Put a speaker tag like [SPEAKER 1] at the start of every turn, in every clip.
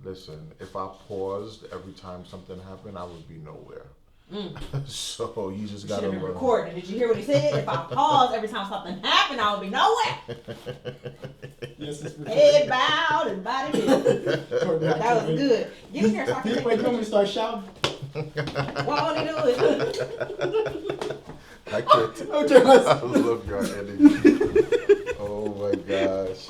[SPEAKER 1] Listen, if I paused every time something happened, I would be nowhere. So you just
[SPEAKER 2] You should
[SPEAKER 1] gotta
[SPEAKER 2] have been
[SPEAKER 1] learn.
[SPEAKER 2] recording. Did you hear what he said? If I pause every time something happened, I would be nowhere.
[SPEAKER 3] Yes, it's recorded.
[SPEAKER 2] Head bowed and body bent. That was good. Get in there so I can take
[SPEAKER 3] Wait, you want me to
[SPEAKER 2] pictures.
[SPEAKER 3] start shouting?
[SPEAKER 2] What won't he do it?
[SPEAKER 1] I can't.
[SPEAKER 3] Okay,
[SPEAKER 1] I love your energy. Oh my gosh.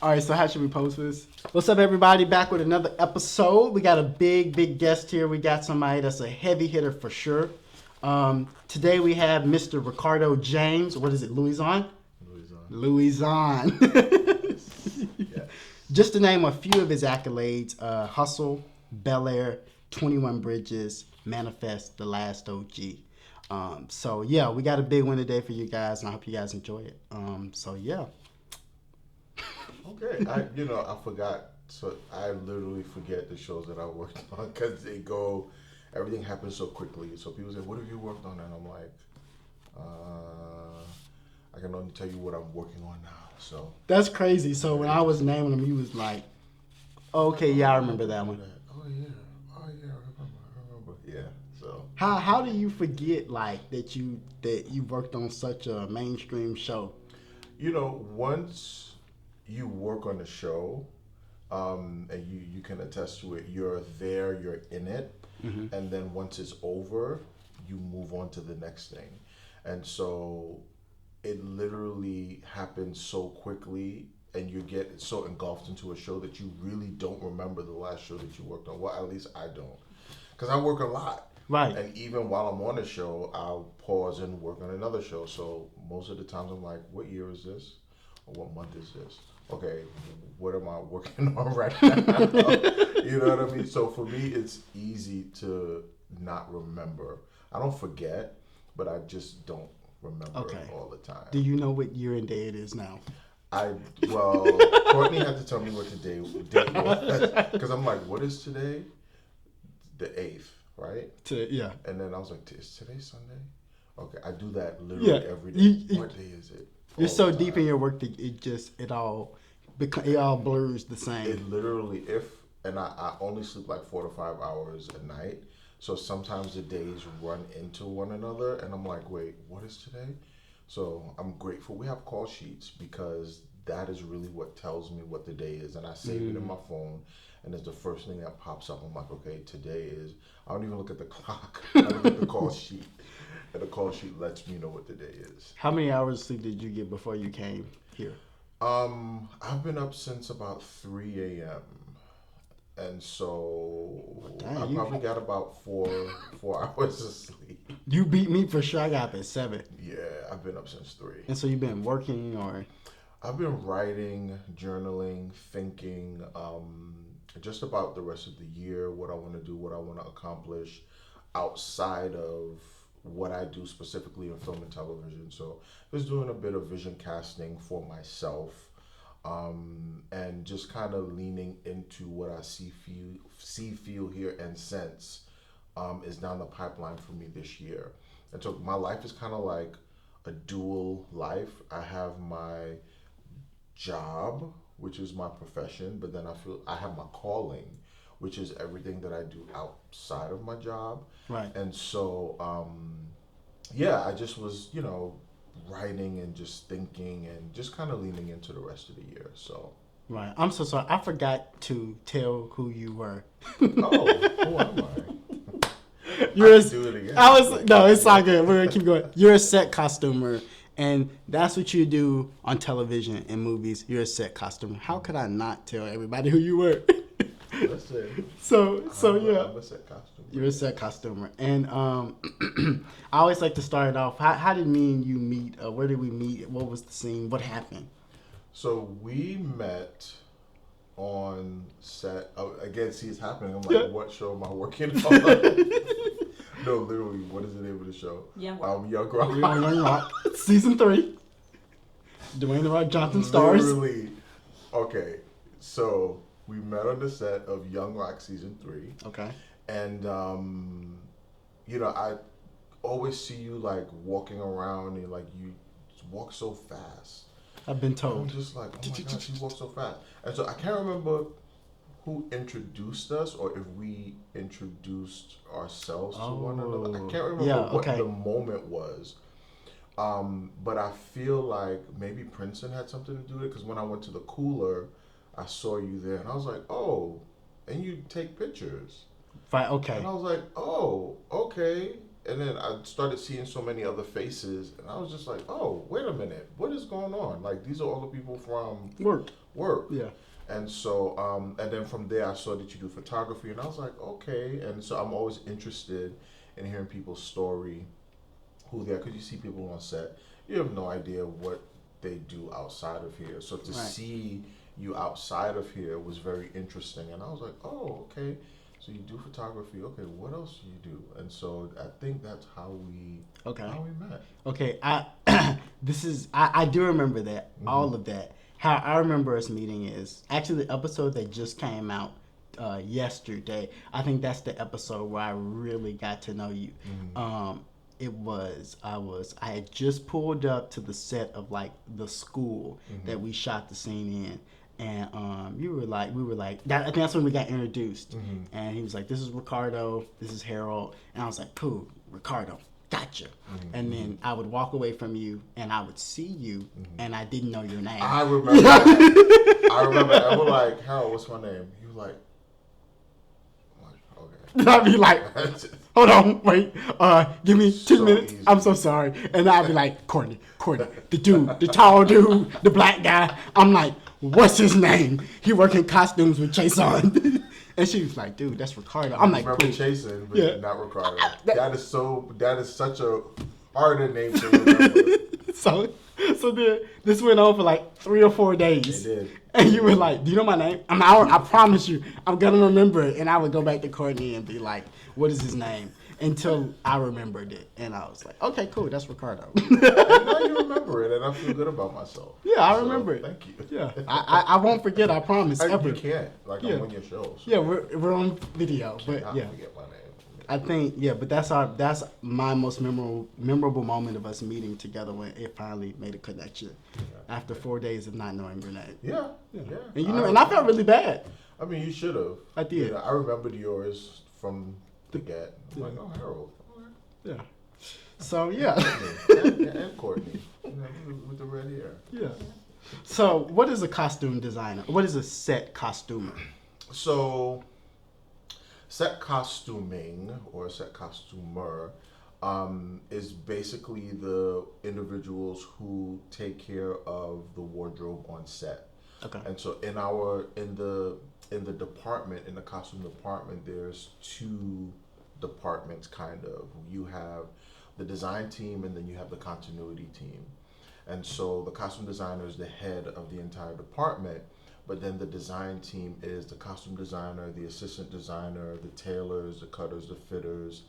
[SPEAKER 3] All right, so how should we pose for this? What's up, everybody? Back with another episode. We got a big guest here. We got somebody that's a heavy hitter for sure. Today we have Mr. Ricardo James. What is it, Louison? Louison.
[SPEAKER 1] Yeah.
[SPEAKER 3] Just to name a few of his accolades, Hustle, Bel-air, 21 Bridges, Manifest, The Last OG. So yeah, we got a big one today for you guys, and I hope you guys enjoy it. So yeah.
[SPEAKER 1] Okay. I forgot. So I literally forget the shows that I worked on because everything happens so quickly. So people say, "What have you worked on?" And I'm like, I can only tell you what I'm working on now. So
[SPEAKER 3] That's crazy. So when I was naming them, you was like, "Okay, yeah, I remember that one."
[SPEAKER 1] Oh yeah. I remember. Yeah. So
[SPEAKER 3] How do you forget like that you worked on such a mainstream show?
[SPEAKER 1] once you work on the show, and you can attest to it, you're there, you're in it, and then once it's over, you move on to the next thing, and so it literally happens so quickly, and you get so engulfed into a show that you really don't remember the last show that you worked on. Well, at least I don't, because I work a lot.
[SPEAKER 3] Right.
[SPEAKER 1] And even while I'm on a show, I'll pause and work on another show. So most of the times I'm like, what year is this? Or what month is this? Okay, what am I working on right now? You know what I mean? So for me, it's easy to not remember. I don't forget, but I just don't remember all the time.
[SPEAKER 3] Do you know what year and day it is now?
[SPEAKER 1] Courtney had to tell me what the date was. Because I'm like, what is today? The 8th, right?
[SPEAKER 3] Yeah.
[SPEAKER 1] And then I was like, is today Sunday? Okay, I do that literally every day. What day is it?
[SPEAKER 3] You're so deep in your work that it all blurs the same.
[SPEAKER 1] It literally, I only sleep like 4 to 5 hours a night. So sometimes the days run into one another, and I'm like, wait, what is today? So I'm grateful we have call sheets, because that is really what tells me what the day is, and I save it in my phone, and it's the first thing that pops up. I'm like, okay, today is. I don't even look at the clock. I look at the call sheet, and the call sheet lets me know what the day is.
[SPEAKER 3] How many hours of sleep did you get before you came here?
[SPEAKER 1] I've been up since about 3 a.m. And so I probably got about four hours of sleep.
[SPEAKER 3] You beat me for sure. I got up at 7.
[SPEAKER 1] Yeah, I've been up since 3.
[SPEAKER 3] And so you've been working or?
[SPEAKER 1] I've been writing, journaling, thinking, just about the rest of the year, what I want to do, what I want to accomplish outside of what I do specifically in film and television. So just doing a bit of vision casting for myself, and just kind of leaning into what I see, feel, hear, and sense is down the pipeline for me this year. And so my life is kind of like a dual life. I have my job, which is my profession, but then I feel I have my calling, which is everything that I do outside of my job.
[SPEAKER 3] Right.
[SPEAKER 1] And so, I just was, writing and just thinking and just kind of leaning into the rest of the year. So.
[SPEAKER 3] Right. I'm so sorry. I forgot to tell who you were.
[SPEAKER 1] Who am I? Do it again.
[SPEAKER 3] No, it's all good. We're gonna keep going. You're a set costumer, and that's what you do on television and movies. You're a set costumer. How could I not tell everybody who you were?
[SPEAKER 1] That's it.
[SPEAKER 3] So yeah.
[SPEAKER 1] I'm a set costumer.
[SPEAKER 3] You're a set costumer, and I always like to start it off. How did me and you meet? Where did we meet? What was the scene? What happened?
[SPEAKER 1] So we met on set. Again, see, it's happening. I'm like, what show am I working on? No, literally, what is the name of the show?
[SPEAKER 2] Young
[SPEAKER 1] Rock.
[SPEAKER 3] Young Rock, season 3. Dwayne The Rock Johnson stars.
[SPEAKER 1] Literally. Okay, so we met on the set of Young Rock season 3.
[SPEAKER 3] Okay.
[SPEAKER 1] And I always see you like walking around, and like you walk so fast.
[SPEAKER 3] I've been told.
[SPEAKER 1] I'm just like, oh my gosh, you walk so fast. And so I can't remember who introduced us or if we introduced ourselves to one another. I can't remember what the moment was. But I feel like maybe Princeton had something to do with it because when I went to the cooler, I saw you there and I was like, oh, and you take pictures.
[SPEAKER 3] Fine, okay.
[SPEAKER 1] And I was like, oh, okay. And then I started seeing so many other faces and I was just like, oh, wait a minute. What is going on? Like, these are all the people from work.
[SPEAKER 3] Yeah.
[SPEAKER 1] And so, and then from there, I saw that you do photography and I was like, okay. And so I'm always interested in hearing people's story, who they are, because you see people on set, you have no idea what they do outside of here. So to see you outside of here was very interesting. And I was like, oh, okay. So you do photography. Okay, what else do you do? And so I think that's how we met.
[SPEAKER 3] Okay, I do remember that, all of that. How I remember us meeting is actually the episode that just came out yesterday. I think that's the episode where I really got to know you. I had just pulled up to the set of like the school that we shot the scene in. And we were like, I think that's when we got introduced. And he was like, this is Ricardo, this is Harold. And I was like, cool, Ricardo, gotcha. And then I would walk away from you and I would see you and I didn't know your name.
[SPEAKER 1] I remember that. I was like, Harold, what's my name? He was like, okay.
[SPEAKER 3] I'd be like, hold on, wait, give me 2 minutes. Easy. I'm so sorry. And I'd be like, Courtney, the dude, the tall dude, the black guy. I'm like, what's his name? He work in costumes with Jason. And she was like, dude, that's Ricardo. I'm like,
[SPEAKER 1] remember Jason, but not Ricardo. That is such a harder name to remember.
[SPEAKER 3] So then this went on for like 3 or 4 days.
[SPEAKER 1] It did.
[SPEAKER 3] And you were like, do you know my name? I promise you, I'm going to remember it. And I would go back to Courtney and be like, what is his name? Until I remembered it. And I was like, okay, cool, that's Ricardo.
[SPEAKER 1] And now you remember it, and I feel good about myself.
[SPEAKER 3] Yeah, I remember it.
[SPEAKER 1] Thank you.
[SPEAKER 3] Yeah, I won't forget, I promise, ever.
[SPEAKER 1] You can't. Like, I'm on your show. So
[SPEAKER 3] yeah, we're on video. But yeah.
[SPEAKER 1] Forget my name.
[SPEAKER 3] I think, but that's my most memorable moment of us meeting together when it finally made a connection after 4 days of not knowing your name.
[SPEAKER 1] Yeah.
[SPEAKER 3] And and I felt really bad.
[SPEAKER 1] I mean, you should have.
[SPEAKER 3] I did.
[SPEAKER 1] I remembered yours from the get. I'm like, oh, Harold. Okay.
[SPEAKER 3] Yeah. So yeah.
[SPEAKER 1] and Courtney, with the red hair.
[SPEAKER 3] Yeah. So what is a costume designer? What is a set costumer?
[SPEAKER 1] So, set costuming or set costumer is basically the individuals who take care of the wardrobe on set.
[SPEAKER 3] Okay.
[SPEAKER 1] And so in the department, in the costume department, there's 2 departments kind of. You have the design team and then you have the continuity team. And so the costume designer is the head of the entire department, but then the design team is the costume designer, the assistant designer, the tailors, the cutters, the fitters,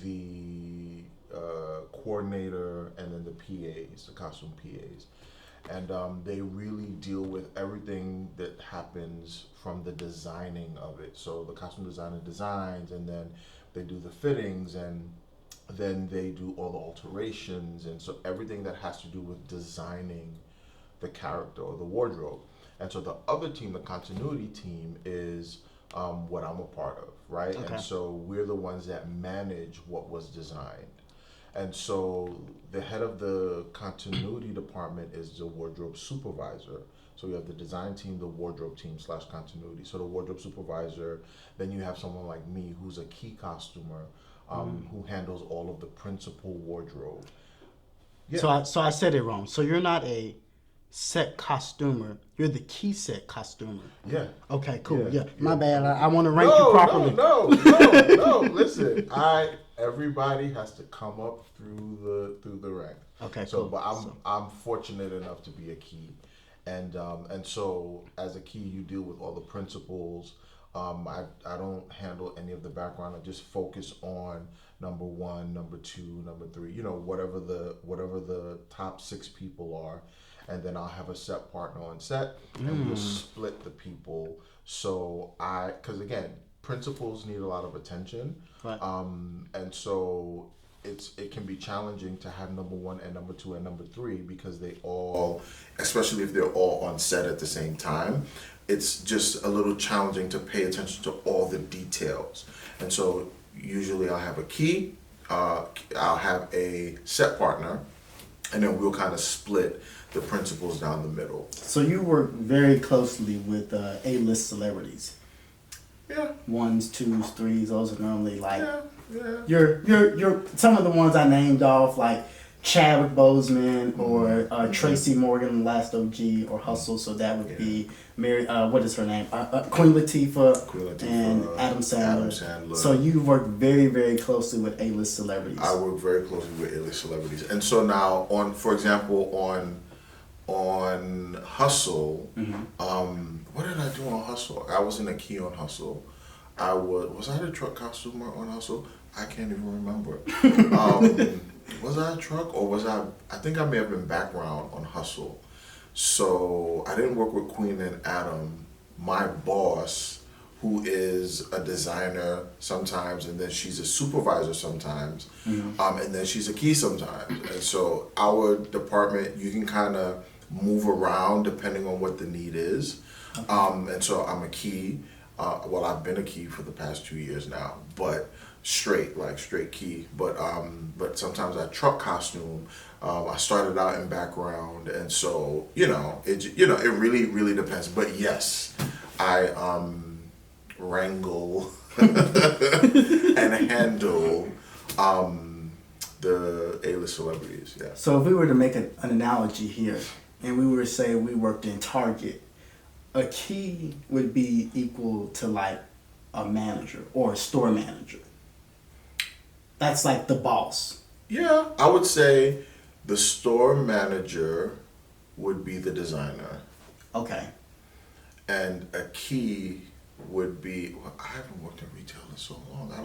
[SPEAKER 1] the coordinator, and then the PAs, the costume PAs. And they really deal with everything that happens from the designing of it. So the costume designer designs, and then they do the fittings, and then they do all the alterations. And so everything that has to do with designing the character or the wardrobe. And so the other team, the continuity team, is what I'm a part of, right? Okay. And so we're the ones that manage what was designed. And so the head of the continuity department is the wardrobe supervisor. So we have the design team, the wardrobe team / continuity. So the wardrobe supervisor, then you have someone like me who's a key costumer who handles all of the principal wardrobe. Yeah.
[SPEAKER 3] So I said it wrong. So you're not a set costumer. You're the key set costumer.
[SPEAKER 1] Yeah.
[SPEAKER 3] Okay, cool. Yeah. My bad. I want to rank you properly.
[SPEAKER 1] No. Listen, everybody has to come up through the rank.
[SPEAKER 3] Okay.
[SPEAKER 1] So, cool. But I'm fortunate enough to be a key, and so as a key, you deal with all the principals. I don't handle any of the background. I just focus on number 1, number 2, number 3. Whatever the top 6 people are. And then I'll have a set partner on set, and we'll split the people. So because again, principals need a lot of attention,
[SPEAKER 3] right.
[SPEAKER 1] And so it can be challenging to have number 1 and number 2 and number 3 because they all, especially if they're all on set at the same time, it's just a little challenging to pay attention to all the details. And so usually I'll have a key, I'll have a set partner, and then we'll kind of split the principals down the middle.
[SPEAKER 3] So you work very closely with A-list celebrities.
[SPEAKER 1] Yeah.
[SPEAKER 3] Ones, twos, threes. Those are normally like
[SPEAKER 1] Yeah.
[SPEAKER 3] you're some of the ones I named off, like Chadwick Boseman or Tracy Morgan, Last OG, or Hustle. So that would be Mary. What is her name? Queen Latifah, and Adam Sandler. So you work very, very closely with A-list celebrities.
[SPEAKER 1] I work very closely with A-list celebrities, and so now for example, on Hustle, what did I do on Hustle? I was in a key on Hustle. Was I the truck costumer on Hustle? I can't even remember. Was I a truck or was I think I may have been background on Hustle. So I didn't work with Queen and Adam. My boss, who is a designer sometimes, and then she's a supervisor sometimes, and then she's a key sometimes. And so our department, you can kind of move around depending on what the need is. And so I'm a key. Well, I've been a key for the past 2 years now, but straight key. But sometimes I truck costume. I started out in background, and so it really depends. But yes, I wrangle and handle the A-list celebrities. Yeah.
[SPEAKER 3] So if we were to make an analogy here, and we were to say we worked in Target, a key would be equal to like a manager or a store manager. That's like the boss.
[SPEAKER 1] Yeah, I would say the store manager would be the designer.
[SPEAKER 3] Okay.
[SPEAKER 1] And a key would be, I haven't worked in retail in so long. I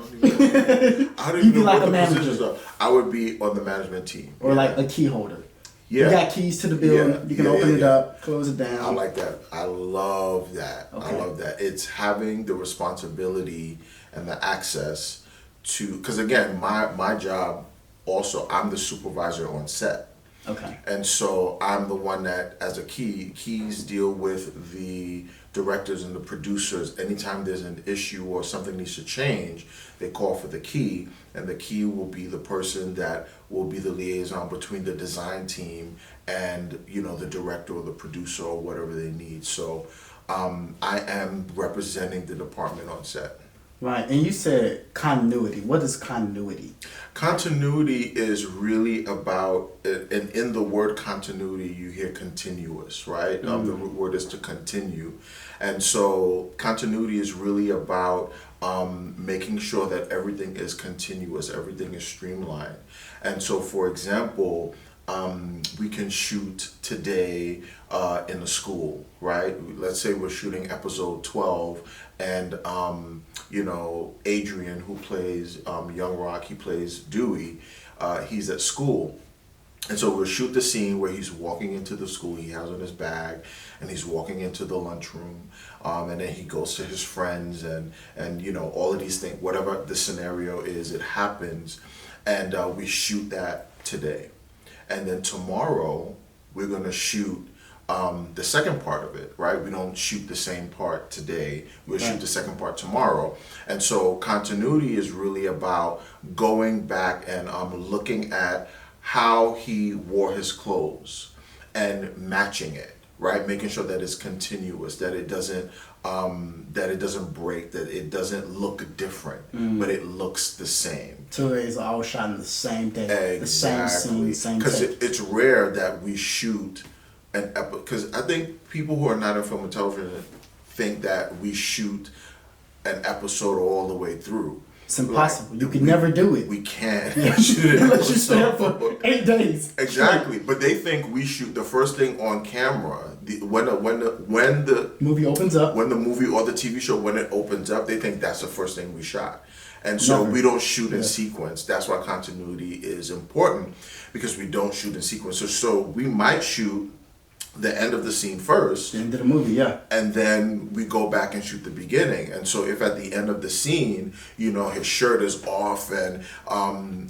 [SPEAKER 1] don't even know
[SPEAKER 3] like
[SPEAKER 1] what
[SPEAKER 3] a
[SPEAKER 1] the
[SPEAKER 3] manager.
[SPEAKER 1] positions are. I would be on the management team.
[SPEAKER 3] Or like a key holder.
[SPEAKER 1] Yeah.
[SPEAKER 3] You got keys to the building. You can open it up, close it down.
[SPEAKER 1] I like that. I love that.
[SPEAKER 3] Okay.
[SPEAKER 1] I love that. It's having the responsibility and the access to, because again, my job also, I'm the supervisor on set.
[SPEAKER 3] Okay.
[SPEAKER 1] And so I'm the one that, as a keys deal with the directors and the producers. Anytime there's an issue or something needs to change, they call for the key, and the key will be the person that will be the liaison between the design team and the director or the producer or whatever they need. So I am representing the department on set.
[SPEAKER 3] Right, and you said continuity. What is continuity?
[SPEAKER 1] Continuity is really about, and in the word continuity, you hear continuous, right? The root word is to continue. And so continuity is really about making sure that everything is continuous, everything is streamlined. And so, for example, we can shoot today in a school, right? Let's say we're shooting episode 12, and Adrian, who plays Young Rock, he plays Dewey, he's at school. And so we'll shoot the scene where he's walking into the school, he has on his bag, and he's walking into the lunchroom, and then he goes to his friends, and all of these things, whatever the scenario is, it happens, and we shoot that today. And then tomorrow, we're going to shoot the second part of it, right? We don't shoot the same part today. We'll shoot the second part tomorrow. And so continuity is really about going back and looking at how he wore his clothes and matching it, right? Making sure that it's continuous, that it doesn't break, that it doesn't look different, but it looks the same.
[SPEAKER 3] So it's all shot in the same day,
[SPEAKER 1] Exactly.
[SPEAKER 3] The same scene, same
[SPEAKER 1] Because
[SPEAKER 3] take.
[SPEAKER 1] it's rare that we shoot an episode, because I think people who are not in film and television think that we shoot an episode all the way through.
[SPEAKER 3] It's impossible. You can never do it.
[SPEAKER 1] We can't
[SPEAKER 3] Yeah.
[SPEAKER 1] shoot it
[SPEAKER 3] Unless you stay up for 8 days.
[SPEAKER 1] Exactly, but they think we shoot the first thing on camera. When the
[SPEAKER 3] Movie opens up.
[SPEAKER 1] when the movie or the TV show, when it opens up, they think that's the first thing we shot. And so
[SPEAKER 3] Never.
[SPEAKER 1] we don't shoot in sequence. That's why continuity is important, because we don't shoot in sequence. So we might shoot the end of the scene first,
[SPEAKER 3] The end of the movie, yeah.
[SPEAKER 1] and then we go back and shoot the beginning. And so if at the end of the scene, his shirt is off and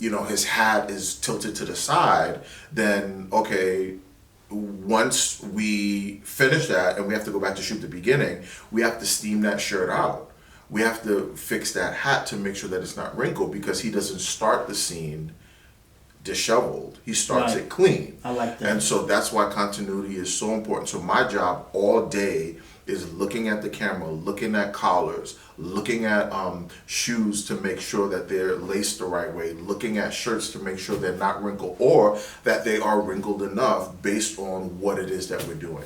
[SPEAKER 1] his hat is tilted to the side, then okay, once we finish that and we have to go back to shoot the beginning, we have to steam that shirt out. We have to fix that hat to make sure that it's not wrinkled, because he doesn't start the scene disheveled. He starts
[SPEAKER 3] Right.
[SPEAKER 1] it clean.
[SPEAKER 3] I like that.
[SPEAKER 1] And so that's why continuity is so important. So my job all day is looking at the camera, looking at collars, looking at shoes to make sure that they're laced the right way, looking at shirts to make sure they're not wrinkled, or that they are wrinkled enough based on what it is that we're doing.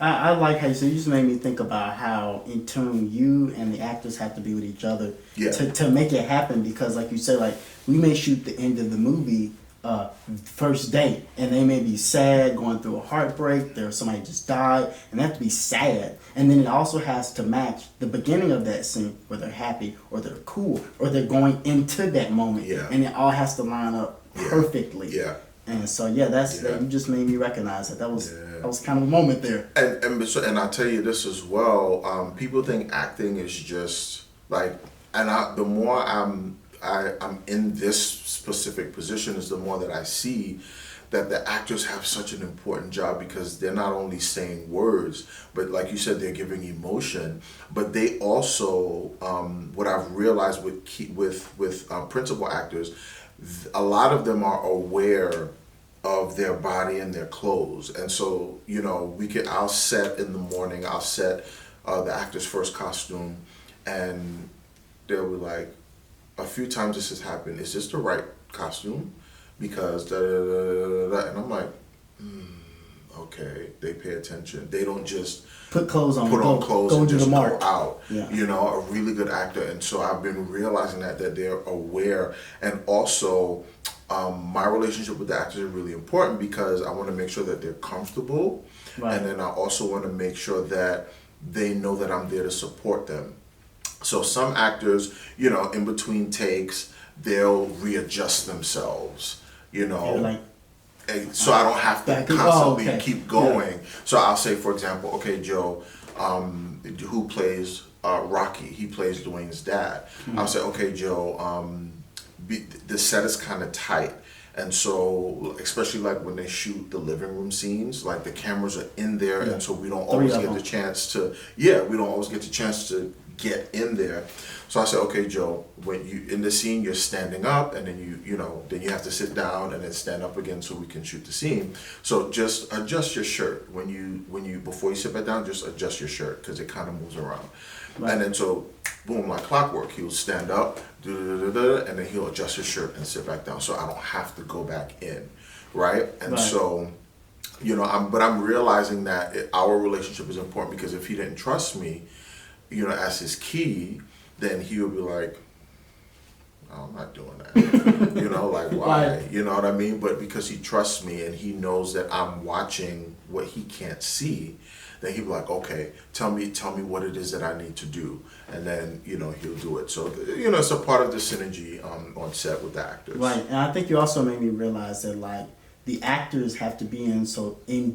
[SPEAKER 3] I like how you said. You just made me think about how in tune you and the actors have to be with each other
[SPEAKER 1] Yeah.
[SPEAKER 3] to make it happen. Because, like you said, like we may shoot the end of the movie first day, and they may be sad, going through a heartbreak. There's somebody just died, and they have to be sad. And then it also has to match the beginning of that scene, where they're happy, or they're cool, or they're going into that moment.
[SPEAKER 1] Yeah.
[SPEAKER 3] And it all has to line up perfectly.
[SPEAKER 1] Yeah.
[SPEAKER 3] And so that you just made me recognize that was kind of a moment there.
[SPEAKER 1] And I'll tell you this as well. People think acting is just like, the more I'm in this specific position, is the more that I see that the actors have such an important job, because they're not only saying words, but like you said, they're giving emotion. But they also, what I've realized with principal actors, a lot of them are aware of their body and their clothes. And so, I'll set in the morning, I'll set the actor's first costume, and they'll be like, a few times this has happened, is this the right costume? Because da da da da da, and I'm like, okay, they pay attention. They don't just
[SPEAKER 3] Put clothes on.
[SPEAKER 1] Put on clothes and just go out.
[SPEAKER 3] Yeah.
[SPEAKER 1] A really good actor. And so I've been realizing that they're aware. And also, my relationship with the actors is really important, because I want to make sure that they're comfortable.
[SPEAKER 3] Right.
[SPEAKER 1] And then I also want to make sure that they know that I'm there to support them. So some actors, in between takes, they'll readjust themselves, so I don't have to constantly keep going. Yeah. So I'll say, for example, okay, Joe, who plays Rocky? He plays Dwayne's dad. Mm-hmm. I'll say, okay, Joe, the set is kind of tight. And so, especially like when they shoot the living room scenes, like the cameras are in there, and so we don't always get the chance to, get in there. So I said, okay, Joe, when you in the scene, you're standing up, and then then you have to sit down and then stand up again so we can shoot the scene. So just adjust your shirt when you before you sit back down. Just adjust your shirt, because it kind of moves around. Right. And then so, boom, like clockwork, he'll stand up, and then he'll adjust his shirt and sit back down, so I don't have to go back in, right? And so, I'm realizing that our relationship is important, because if he didn't trust me, as his key, then he would be like, oh, I'm not doing that. Like, why? Right. You know what I mean? But because he trusts me and he knows that I'm watching what he can't see, then he'll be like, okay, tell me what it is that I need to do. And then, he'll do it. So, it's a part of the synergy on set with the actors.
[SPEAKER 3] Right. And I think you also made me realize that, like, the actors have to be in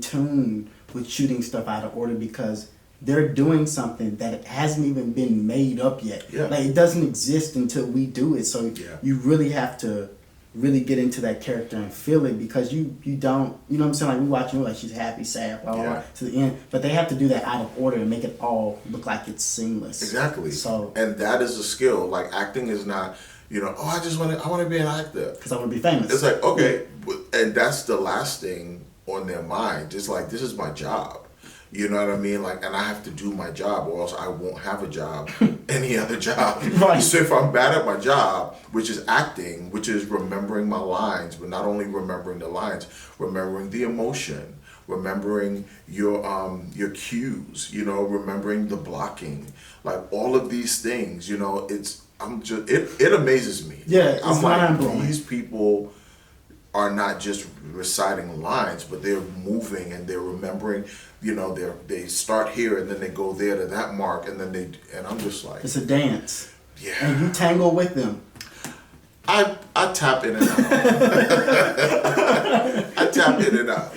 [SPEAKER 3] tune with shooting stuff out of order, because they're doing something that hasn't even been made up yet.
[SPEAKER 1] Yeah.
[SPEAKER 3] Like, it doesn't exist until we do it. So you really have to really get into that character and feel it, because you don't, what I'm saying? Like, we watch like she's happy, sad, blah, blah, blah, to the end. But they have to do that out of order and make it all look like it's seamless.
[SPEAKER 1] Exactly.
[SPEAKER 3] So,
[SPEAKER 1] and that is a skill. Like, acting is not, I want to be an actor.
[SPEAKER 3] Because I want to be famous.
[SPEAKER 1] It's like, okay, and that's the last thing on their mind. Just like, this is my job. You know what I mean? Like, and I have to do my job, or else I won't have a job, any other job.
[SPEAKER 3] Right.
[SPEAKER 1] So if I'm bad at my job, which is acting, which is remembering my lines, but not only remembering the lines, remembering the emotion, remembering your cues, remembering the blocking, like all of these things, it amazes me.
[SPEAKER 3] Yeah, it's
[SPEAKER 1] I'm
[SPEAKER 3] mind-blowing.
[SPEAKER 1] These people are not just reciting lines, but they're moving and they're remembering. They start here and then they go there to that mark, and then and I'm just like,
[SPEAKER 3] it's a dance.
[SPEAKER 1] Yeah.
[SPEAKER 3] And you tangle with them.
[SPEAKER 1] I tap in and out. I tap in and out.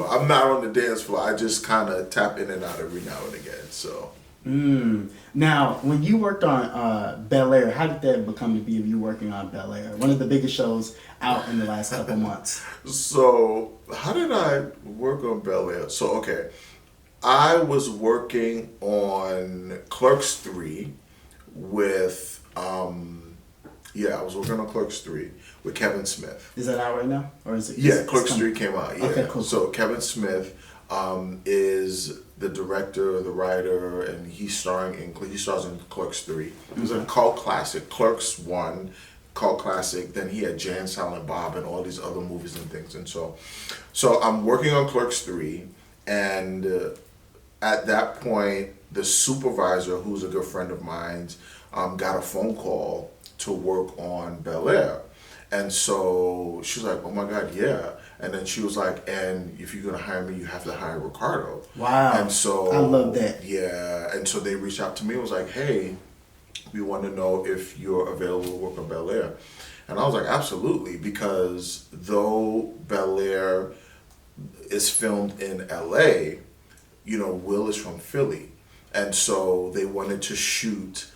[SPEAKER 1] I'm not on the dance floor. I just kind of tap in and out every now and again. So.
[SPEAKER 3] Now, when you worked on Bel-air, how did that become to be of you working on Bel-air? One of the biggest shows out in the last couple months.
[SPEAKER 1] So, how did I work on Bel-air? So, okay, I was working on Clerks 3 with, I was working on Clerks 3 with Kevin Smith.
[SPEAKER 3] Is that out right now? Or is it?
[SPEAKER 1] Yeah, Clerks 3 came out, yeah.
[SPEAKER 3] Okay, cool.
[SPEAKER 1] So, Kevin Smith is the director, the writer, and he stars in Clerks 3. It was a cult classic. Clerks 1, cult classic. Then he had Jan, Silent Bob, and all these other movies and things. And so I'm working on Clerks 3, and at that point, the supervisor, who's a good friend of mine, got a phone call to work on Bel-air. And so she was like, oh my God, yeah. And then she was like, and if you're going to hire me, you have to hire Ricardo.
[SPEAKER 3] Wow.
[SPEAKER 1] And so
[SPEAKER 3] I love that.
[SPEAKER 1] Yeah. And so they reached out to me and was like, hey, we want to know if you're available to work on Bel-air. And I was like, absolutely. Because though Bel-air is filmed in LA, Will is from Philly. And so they wanted to shoot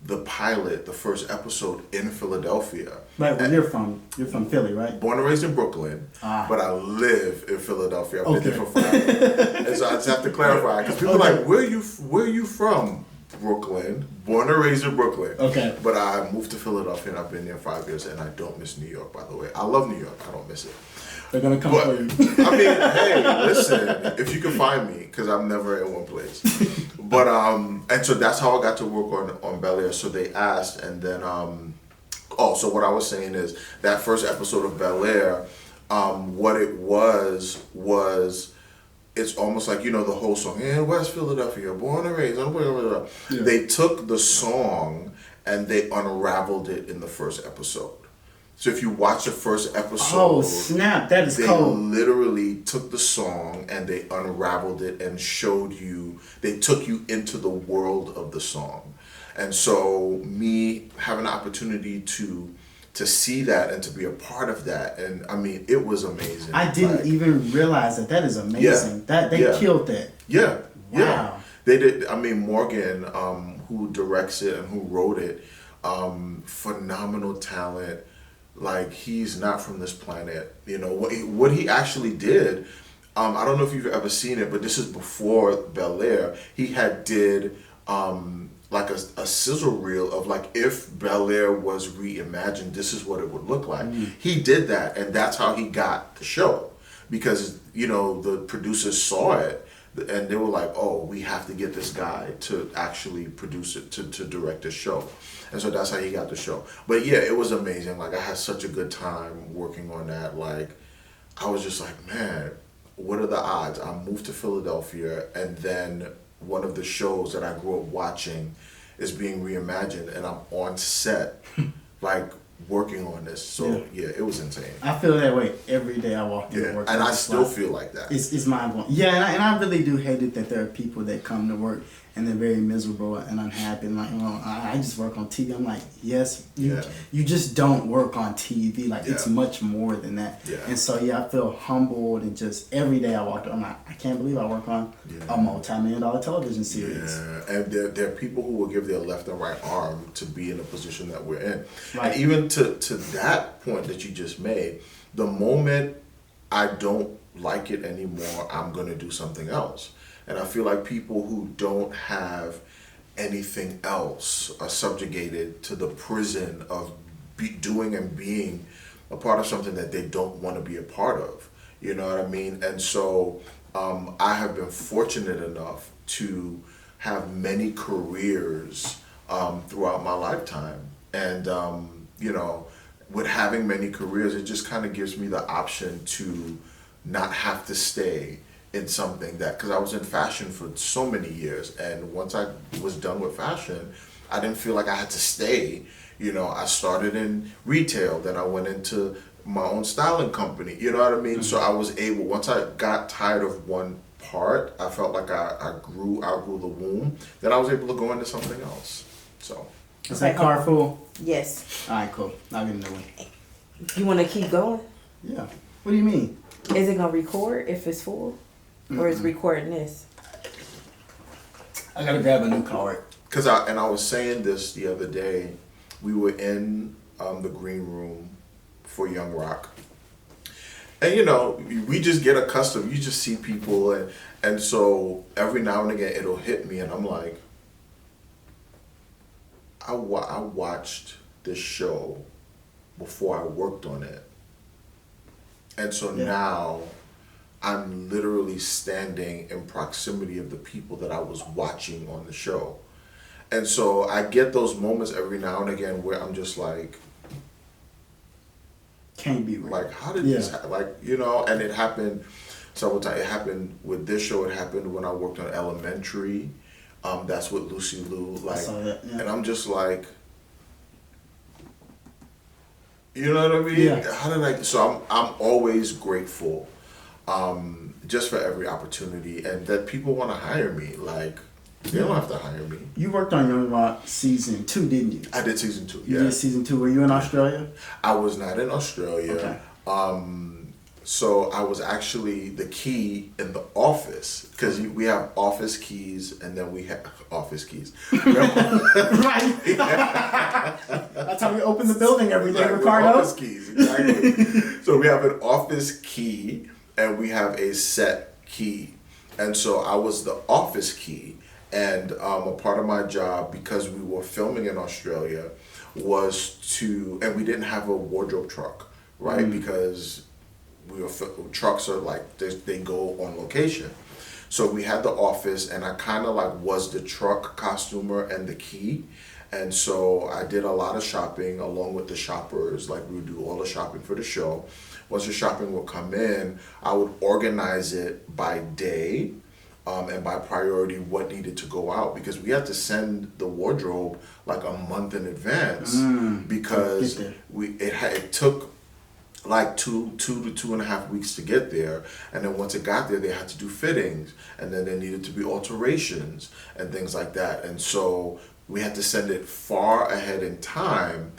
[SPEAKER 1] the pilot, the first episode in Philadelphia.
[SPEAKER 3] Right, well, you're from Philly, right?
[SPEAKER 1] Born and raised in Brooklyn, but I live in Philadelphia. I've been there for 5 years. And so I just have to clarify, because people are like, where are you from? Brooklyn, born and raised in Brooklyn.
[SPEAKER 3] Okay.
[SPEAKER 1] But I moved to Philadelphia and I've been there 5 years, and I don't miss New York, by the way. I love New York. I don't miss it.
[SPEAKER 3] They're going to come for you.
[SPEAKER 1] I mean, hey, listen, if you can find me, because I'm never in one place. But, and so that's how I got to work on Bel-air. So they asked, and then, so what I was saying is that first episode of Bel-air, what it was, it's almost like, the whole song, in West Philadelphia, born and raised, yeah. They took the song and they unraveled it in the first episode. So if you watch the first episode,
[SPEAKER 3] oh snap, that is cold.
[SPEAKER 1] They literally took the song and they unraveled it and they took you into the world of the song. And so me having the opportunity to see that and to be a part of that, and I mean, it was amazing.
[SPEAKER 3] I didn't even realize that. That is amazing.
[SPEAKER 1] Yeah,
[SPEAKER 3] They killed that.
[SPEAKER 1] Yeah.
[SPEAKER 3] Wow.
[SPEAKER 1] Yeah. They did. I mean, Morgan, who directs it and who wrote it, phenomenal talent. Like, he's not from this planet. What he actually did, I don't know if you've ever seen it, but this is before Bel-air. He did like a sizzle reel of like, if Bel-air was reimagined, this is what it would look like. He did that, and that's how he got the show, because the producers saw it and they were like, oh, we have to get this guy to actually produce it, to direct the show. And so that's how he got the show. But yeah, it was amazing. Like, I had such a good time working on that. Like, I was just like, man, what are the odds? I moved to Philadelphia, and then one of the shows that I grew up watching is being reimagined, and I'm on set, like, working on this. So yeah, it was insane.
[SPEAKER 3] I feel that way every day I walk into work.
[SPEAKER 1] And I still feel like that.
[SPEAKER 3] It's mind blowing. Yeah, and I really do hate it that there are people that come to work and they're very miserable and unhappy. And like, I just work on TV. I'm like, yes, you just don't work on TV. Like, it's much more than that. Yeah. And so I feel humbled, and just every day I walk, I'm like, I can't believe I work on a multi-million-dollar television series.
[SPEAKER 1] Yeah, and there are people who will give their left and right arm to be in the position that we're in.
[SPEAKER 3] Right.
[SPEAKER 1] And even to that point that you just made, the moment I don't like it anymore, I'm going to do something else. And I feel like people who don't have anything else are subjugated to the prison of doing and being a part of something that they don't want to be a part of. You know what I mean? And so I have been fortunate enough to have many careers throughout my lifetime. And, with having many careers, it just kind of gives me the option to not have to stay in something because I was in fashion for so many years, and once I was done with fashion, I didn't feel like I had to stay. I started in retail, then I went into my own styling company, you know what I mean? Mm-hmm. So I was able, once I got tired of one part, I felt like I outgrew the womb, then I was able to go into something else. So.
[SPEAKER 3] Is that car full?
[SPEAKER 2] Yes.
[SPEAKER 3] All right, cool. I'll get another one.
[SPEAKER 2] You want to keep going?
[SPEAKER 3] Yeah. What do you mean?
[SPEAKER 2] Is it going to record if it's full? Or is recording this?
[SPEAKER 3] I gotta grab a new card.
[SPEAKER 1] I was saying this the other day. We were in the green room for Young Rock, and we just get accustomed. You just see people, and so every now and again it'll hit me, and I'm like, I watched this show before I worked on it, and so now I'm literally standing in proximity of the people that I was watching on the show. And so I get those moments every now and again where I'm just like,
[SPEAKER 3] can't be real.
[SPEAKER 1] Like, how did this happen? Like, and it happened several times. It happened with this show. It happened when I worked on Elementary. That's with Lucy Liu. Like, I saw that, and I'm just like, you know what I mean? Yeah. How did I? So I'm always grateful, just for every opportunity, and that people want to hire me. Like, they don't have to hire me.
[SPEAKER 3] You worked on Young Rock season 2, didn't you?
[SPEAKER 1] I did season 2.
[SPEAKER 3] You did season 2. Were you in Australia?
[SPEAKER 1] I was not in Australia. Okay. So I was actually the key in the office, because we have office keys, and then we have office keys.
[SPEAKER 3] Right. That's how we open the building every day, Ricardo.
[SPEAKER 1] Office keys, exactly. So we have an office key, and we have a set key. And so I was the office key. And a part of my job, because we were filming in Australia, was and we didn't have a wardrobe truck, right? Because trucks are like, they go on location. So we had the office, and I kind of like was the truck costumer and the key. And so I did a lot of shopping along with the shoppers. Like, we would do all the shopping for the show. Once the shopping would come in, I would organize it by day. And by priority, what needed to go out, because we had to send the wardrobe like a month in advance, because it took like 2 to 2.5 weeks to get there, and then once it got there, they had to do fittings, and then there needed to be alterations and things like that, and so we had to send it far ahead in time,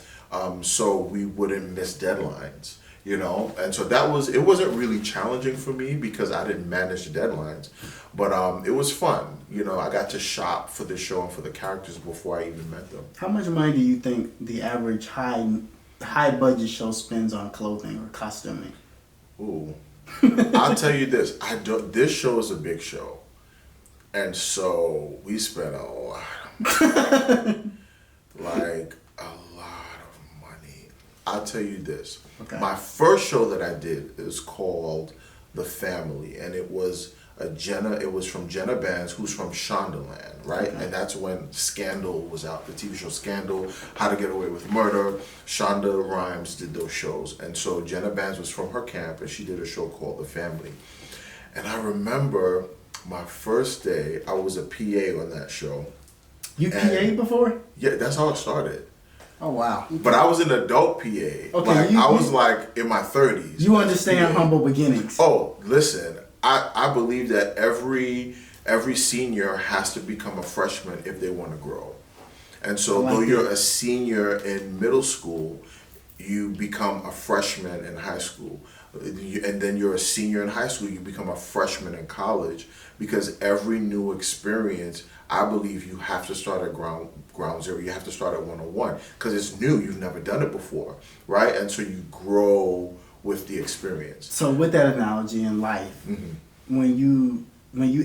[SPEAKER 1] so we wouldn't miss deadlines. And so it wasn't really challenging for me because I didn't manage the deadlines, but it was fun. I got to shop for the show and for the characters before I even met them.
[SPEAKER 3] How much money do you think the average high budget show spends on clothing or costuming?
[SPEAKER 1] Ooh, I'll tell you this. This show is a big show, and so we spent a lot of money. Like, a lot of money. I'll tell you this. Okay. My first show that I did is called The Family, and it was from Jenna Bans, who's from Shondaland, right? Okay. And that's when Scandal was out, the TV show Scandal, How to Get Away with Murder. Shonda Rhimes did those shows. And so Jenna Bans was from her camp, and she did a show called The Family. And I remember my first day, I was a PA on that show.
[SPEAKER 3] You PA'd before?
[SPEAKER 1] Yeah, that's how it started.
[SPEAKER 3] Oh, wow.
[SPEAKER 1] But I was an adult PA. Okay, I was like in my 30s.
[SPEAKER 3] You understand humble beginnings.
[SPEAKER 1] Oh, listen, I believe that every senior has to become a freshman if they want to grow. And so though you're a senior in middle school, you become a freshman in high school. And then you're a senior in high school, you become a freshman in college, because every new experience, I believe you have to start at ground zero. You have to start at 101 because it's new. You've never done it before, right? And so you grow with the experience.
[SPEAKER 3] So with that analogy in life, when you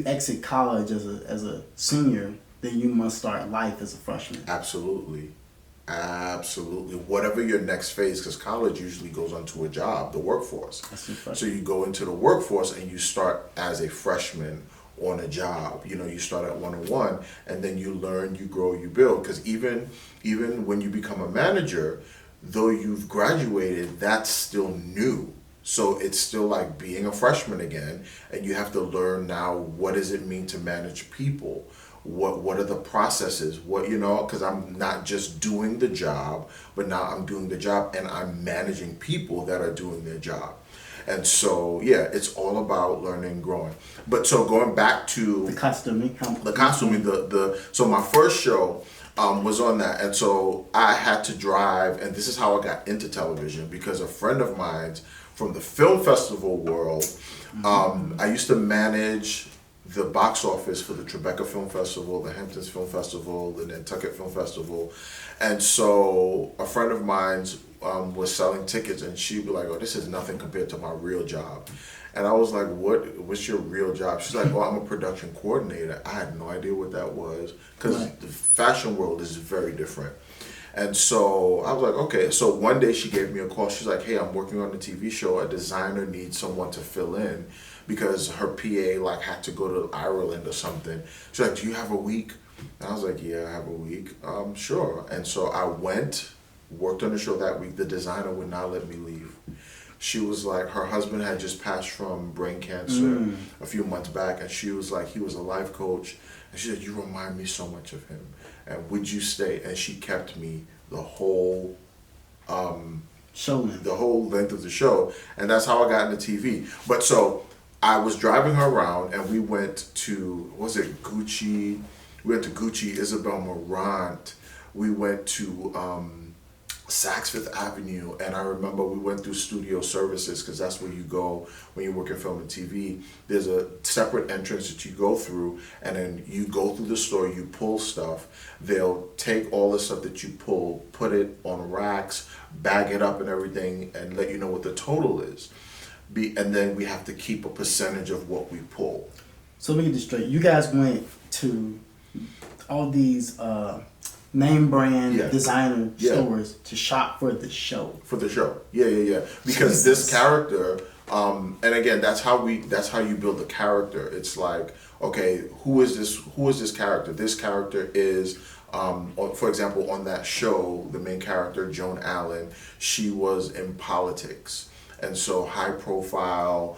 [SPEAKER 3] exit college as a senior, then you must start life as a freshman.
[SPEAKER 1] Absolutely. Whatever your next phase, because college usually goes on to a job, the workforce. So you go into the workforce and you start as a freshman on a job. You start at 101, and then you learn, you grow, you build. Because even when you become a manager, though you've graduated, that's still new. So it's still like being a freshman again, and you have to learn now, what does it mean to manage people? What are the processes? Because I'm not just doing the job, but now I'm doing the job and I'm managing people that are doing their job. And so, yeah, it's all about learning and growing. But so going back to
[SPEAKER 3] the costuming,
[SPEAKER 1] so my first show was on that. And so I had to drive, and this is how I got into television, because a friend of mine from the film festival world, I used to manage the box office for the Tribeca Film Festival, the Hamptons Film Festival, the Nantucket Film Festival. And so a friend of mine's was selling tickets, and she'd be like, "Oh, this is nothing compared to my real job." And I was like, what's your real job? She's like, "Oh, I'm a production coordinator." I had no idea what that was, because the fashion world is very different. And so I was like, okay. So one day she gave me a call. She's like, "Hey, I'm working on a TV show. A designer needs someone to fill in because her PA like had to go to Ireland or something." She's like, "Do you have a week?" And I was like, "Yeah, I have a week." Sure. And so I went, worked on the show that week. The designer would not let me leave. She was like, her husband had just passed from brain cancer a few months back, and she was like, he was a life coach, and she said, "You remind me so much of him, and would you stay?" And she kept me the whole the whole length of the show, and that's how I got into TV. But so I was driving her around, and we went to, what was it, Gucci? We went to Gucci, Isabel Marant. We went to Saks Fifth Avenue, and I remember we went through studio services, because that's where you go when you work in film and TV. There's a separate entrance that you go through, and then you go through the store, you pull stuff. They'll take all the stuff that you pull, put it on racks, bag it up and everything, and let you know what the total is. And then we have to keep a percentage of what we pull.
[SPEAKER 3] So let me get this straight. You guys went to all these name brand designer stores to shop for the show. For the show, yeah. Because this character, and again, that's how you build the character. It's like, okay, who is this character? This character is, for example, on that show, the main character, Joan Allen, she was in politics, and so high profile.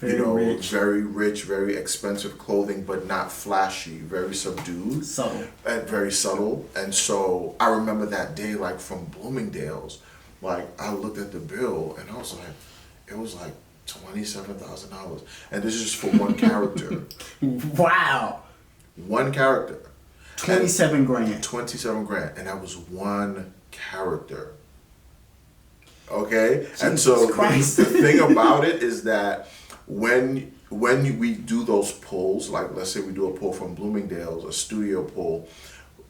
[SPEAKER 3] Very rich, very expensive clothing, but not flashy, very subdued. Subtle.
[SPEAKER 1] And very subtle. And so I remember that day, like from Bloomingdale's, like I looked at the bill and I was like, it was like $27,000. And this is for one character.
[SPEAKER 3] Wow.
[SPEAKER 1] One character.
[SPEAKER 3] 27 grand.
[SPEAKER 1] 27 grand. And that was one character. Okay? Jesus and so the thing about it is that when we do those pulls, like let's say we do a pull from Bloomingdale's, a studio pull,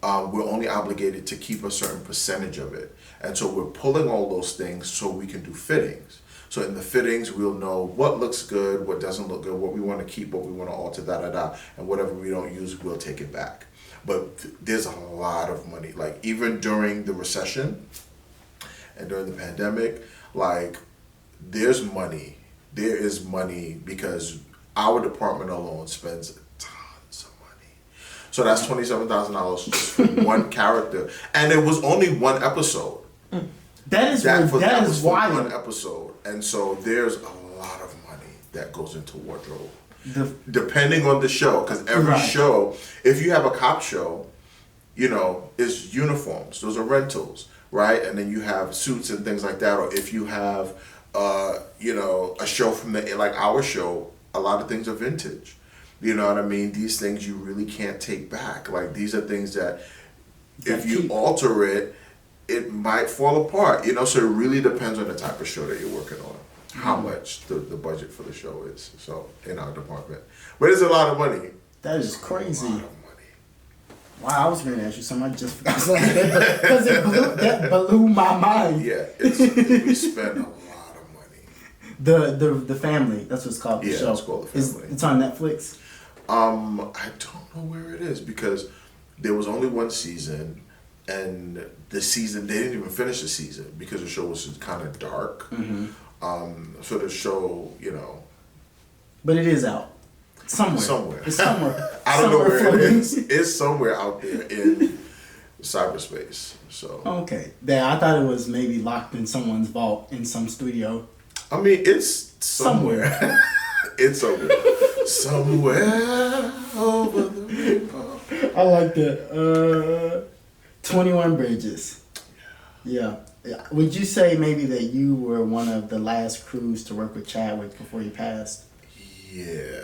[SPEAKER 1] we're only obligated to keep a certain percentage of it. And so we're pulling all those things so we can do fittings. So in the fittings, we'll know what looks good, what doesn't look good, what we want to keep, what we want to alter, and whatever we don't use, we'll take it back. But there's a lot of money. Like even during the recession and during the pandemic, like there is money because our department alone spends tons of money. So that's $27,000 just for one character, and it was only one episode.
[SPEAKER 3] That is wild.
[SPEAKER 1] One episode, and so there's a lot of money that goes into wardrobe, depending on the show. Because every show, if you have a cop show, is uniforms. Those are rentals, right? And then you have suits and things like that. Or if you have a show from like our show, a lot of things are vintage. You know what I mean? These things you really can't take back. Like these are things that if you alter it, it might fall apart. So it really depends on the type of show that you're working on, how much the budget for the show is. So in our department, but it's a lot of money.
[SPEAKER 3] That is crazy.
[SPEAKER 1] A lot of money.
[SPEAKER 3] Wow, I was going to ask you something. I just forgot because that blew my mind.
[SPEAKER 1] Yeah, we spend a lot of money.
[SPEAKER 3] The Family, that's what it's called. The show.
[SPEAKER 1] It's called The Family.
[SPEAKER 3] It's on Netflix.
[SPEAKER 1] I don't know where it is because there was only one season, and the season they didn't even finish the season because the show was kind of dark. Mm-hmm. So the show,
[SPEAKER 3] but it is out somewhere. It's somewhere.
[SPEAKER 1] I don't know where it is. It's somewhere out there in cyberspace. So
[SPEAKER 3] okay, I thought it was maybe locked in someone's vault in some studio.
[SPEAKER 1] I mean, it's somewhere. It's somewhere over the rainbow.
[SPEAKER 3] I like that. 21 Bridges. Yeah. Would you say maybe that you were one of the last crews to work with Chadwick before he passed?
[SPEAKER 1] Yeah.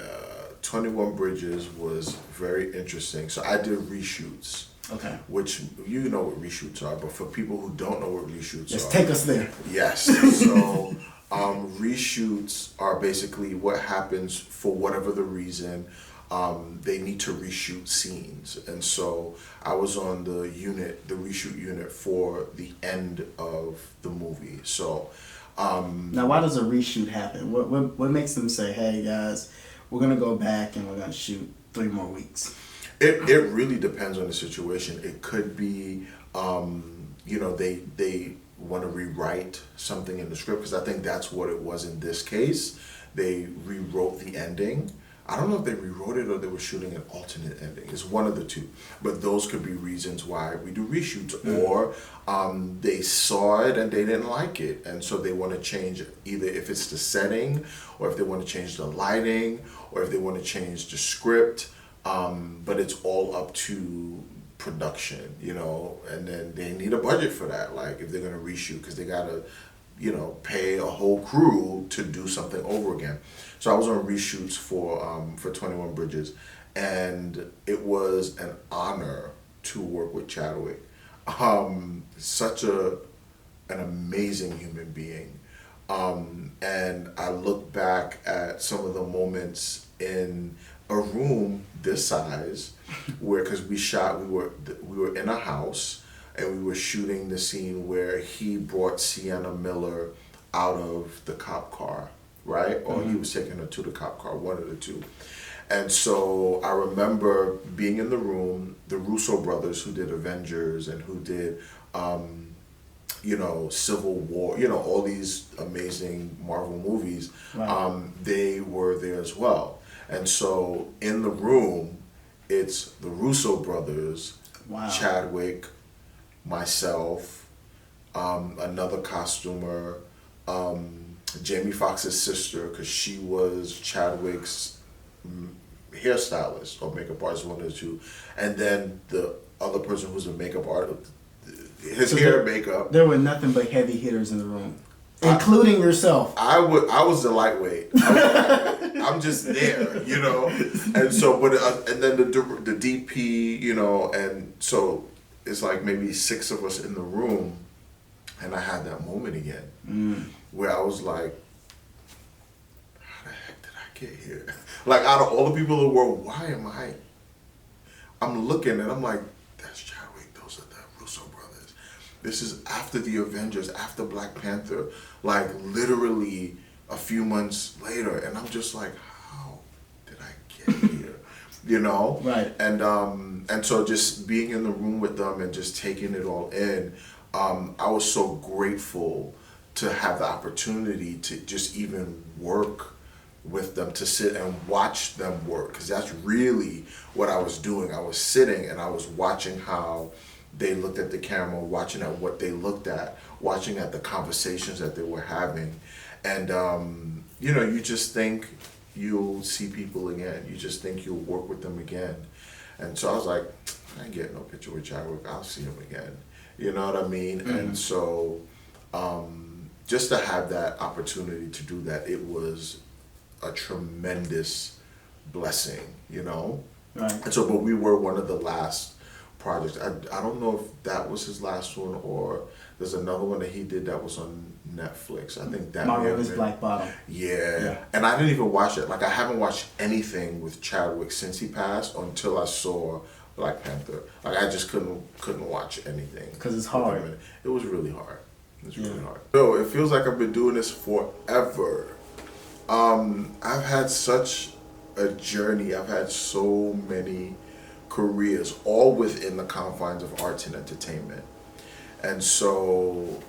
[SPEAKER 1] 21 Bridges was very interesting. So I did reshoots.
[SPEAKER 3] Okay.
[SPEAKER 1] Which you know what reshoots are, but for people who don't know what reshoots are.
[SPEAKER 3] Take us there.
[SPEAKER 1] Yes. So Reshoots are basically what happens for whatever the reason. They need to reshoot scenes, and so I was on the reshoot unit for the end of the movie. So
[SPEAKER 3] Now, why does a reshoot happen? What makes them say, "Hey guys, we're gonna go back and we're gonna shoot 3 more weeks"?
[SPEAKER 1] it really depends on the situation. It could be, they want to rewrite something in the script, because I think that's what it was in this case. They rewrote the ending. I don't know if they rewrote it or they were shooting an alternate ending. It's one of the two. But those could be reasons why we do reshoots. Or they saw it and they didn't like it. And so they want to change either if it's the setting, or if they want to change the lighting, or if they want to change the script. But it's all up to production, and then they need a budget for that. Like if they're going to reshoot, because they got to, pay a whole crew to do something over again. So I was on reshoots for 21 Bridges, and it was an honor to work with Chadwick. Such an amazing human being. And I look back at some of the moments in a room this size, where, because we were in a house, and we were shooting the scene where he brought Sienna Miller out of the cop car, right? Or he was taking her to the cop car, one of the two. And so I remember being in the room, the Russo brothers, who did Avengers and who did, Civil War, all these amazing Marvel movies,
[SPEAKER 3] Right.
[SPEAKER 1] They were there as well. And so in the room, it's the Russo brothers,
[SPEAKER 3] Wow.
[SPEAKER 1] Chadwick, myself, another costumer, Jamie Foxx's sister, because she was Chadwick's hairstylist or makeup artist, one of the two, and then the other person who's a makeup artist, his hair, makeup.
[SPEAKER 3] There were nothing but heavy hitters in the room, including yourself.
[SPEAKER 1] I was the lightweight. I'm just there, and so, and then the DP, and so it's like maybe 6 of us in the room, and I had that moment again where I was like, how the heck did I get here? Like, out of all the people in the world, why am I'm looking and I'm like, that's Chadwick, those are the Russo brothers. This is after the Avengers, after Black Panther, like literally a few months later, and I'm just like, how did I get here?
[SPEAKER 3] Right.
[SPEAKER 1] And so just being in the room with them and just taking it all in, I was so grateful to have the opportunity to just even work with them, to sit and watch them work, because that's really what I was doing. I was sitting and I was watching how they looked at the camera, watching at what they looked at, watching at the conversations that they were having. And, you just think you'll see people again. You just think you'll work with them again. And so I was like, I ain't getting no picture with Chadwick. I'll see him again. You know what I mean? Mm-hmm. And so just to have that opportunity to do that, it was a tremendous blessing,
[SPEAKER 3] Right.
[SPEAKER 1] And so, but we were one of the last projects. I don't know if that was his last one, or there's another one that he did that was on Netflix. I think that
[SPEAKER 3] Marvelous Black Bottom.
[SPEAKER 1] Yeah. And I didn't even watch it. Like, I haven't watched anything with Chadwick since he passed until I saw Black Panther. Like, I just couldn't watch anything.
[SPEAKER 3] Because it's hard.
[SPEAKER 1] It was really hard. It's really hard. So it feels like I've been doing this forever. I've had such a journey. I've had so many careers, all within the confines of arts and entertainment. And so,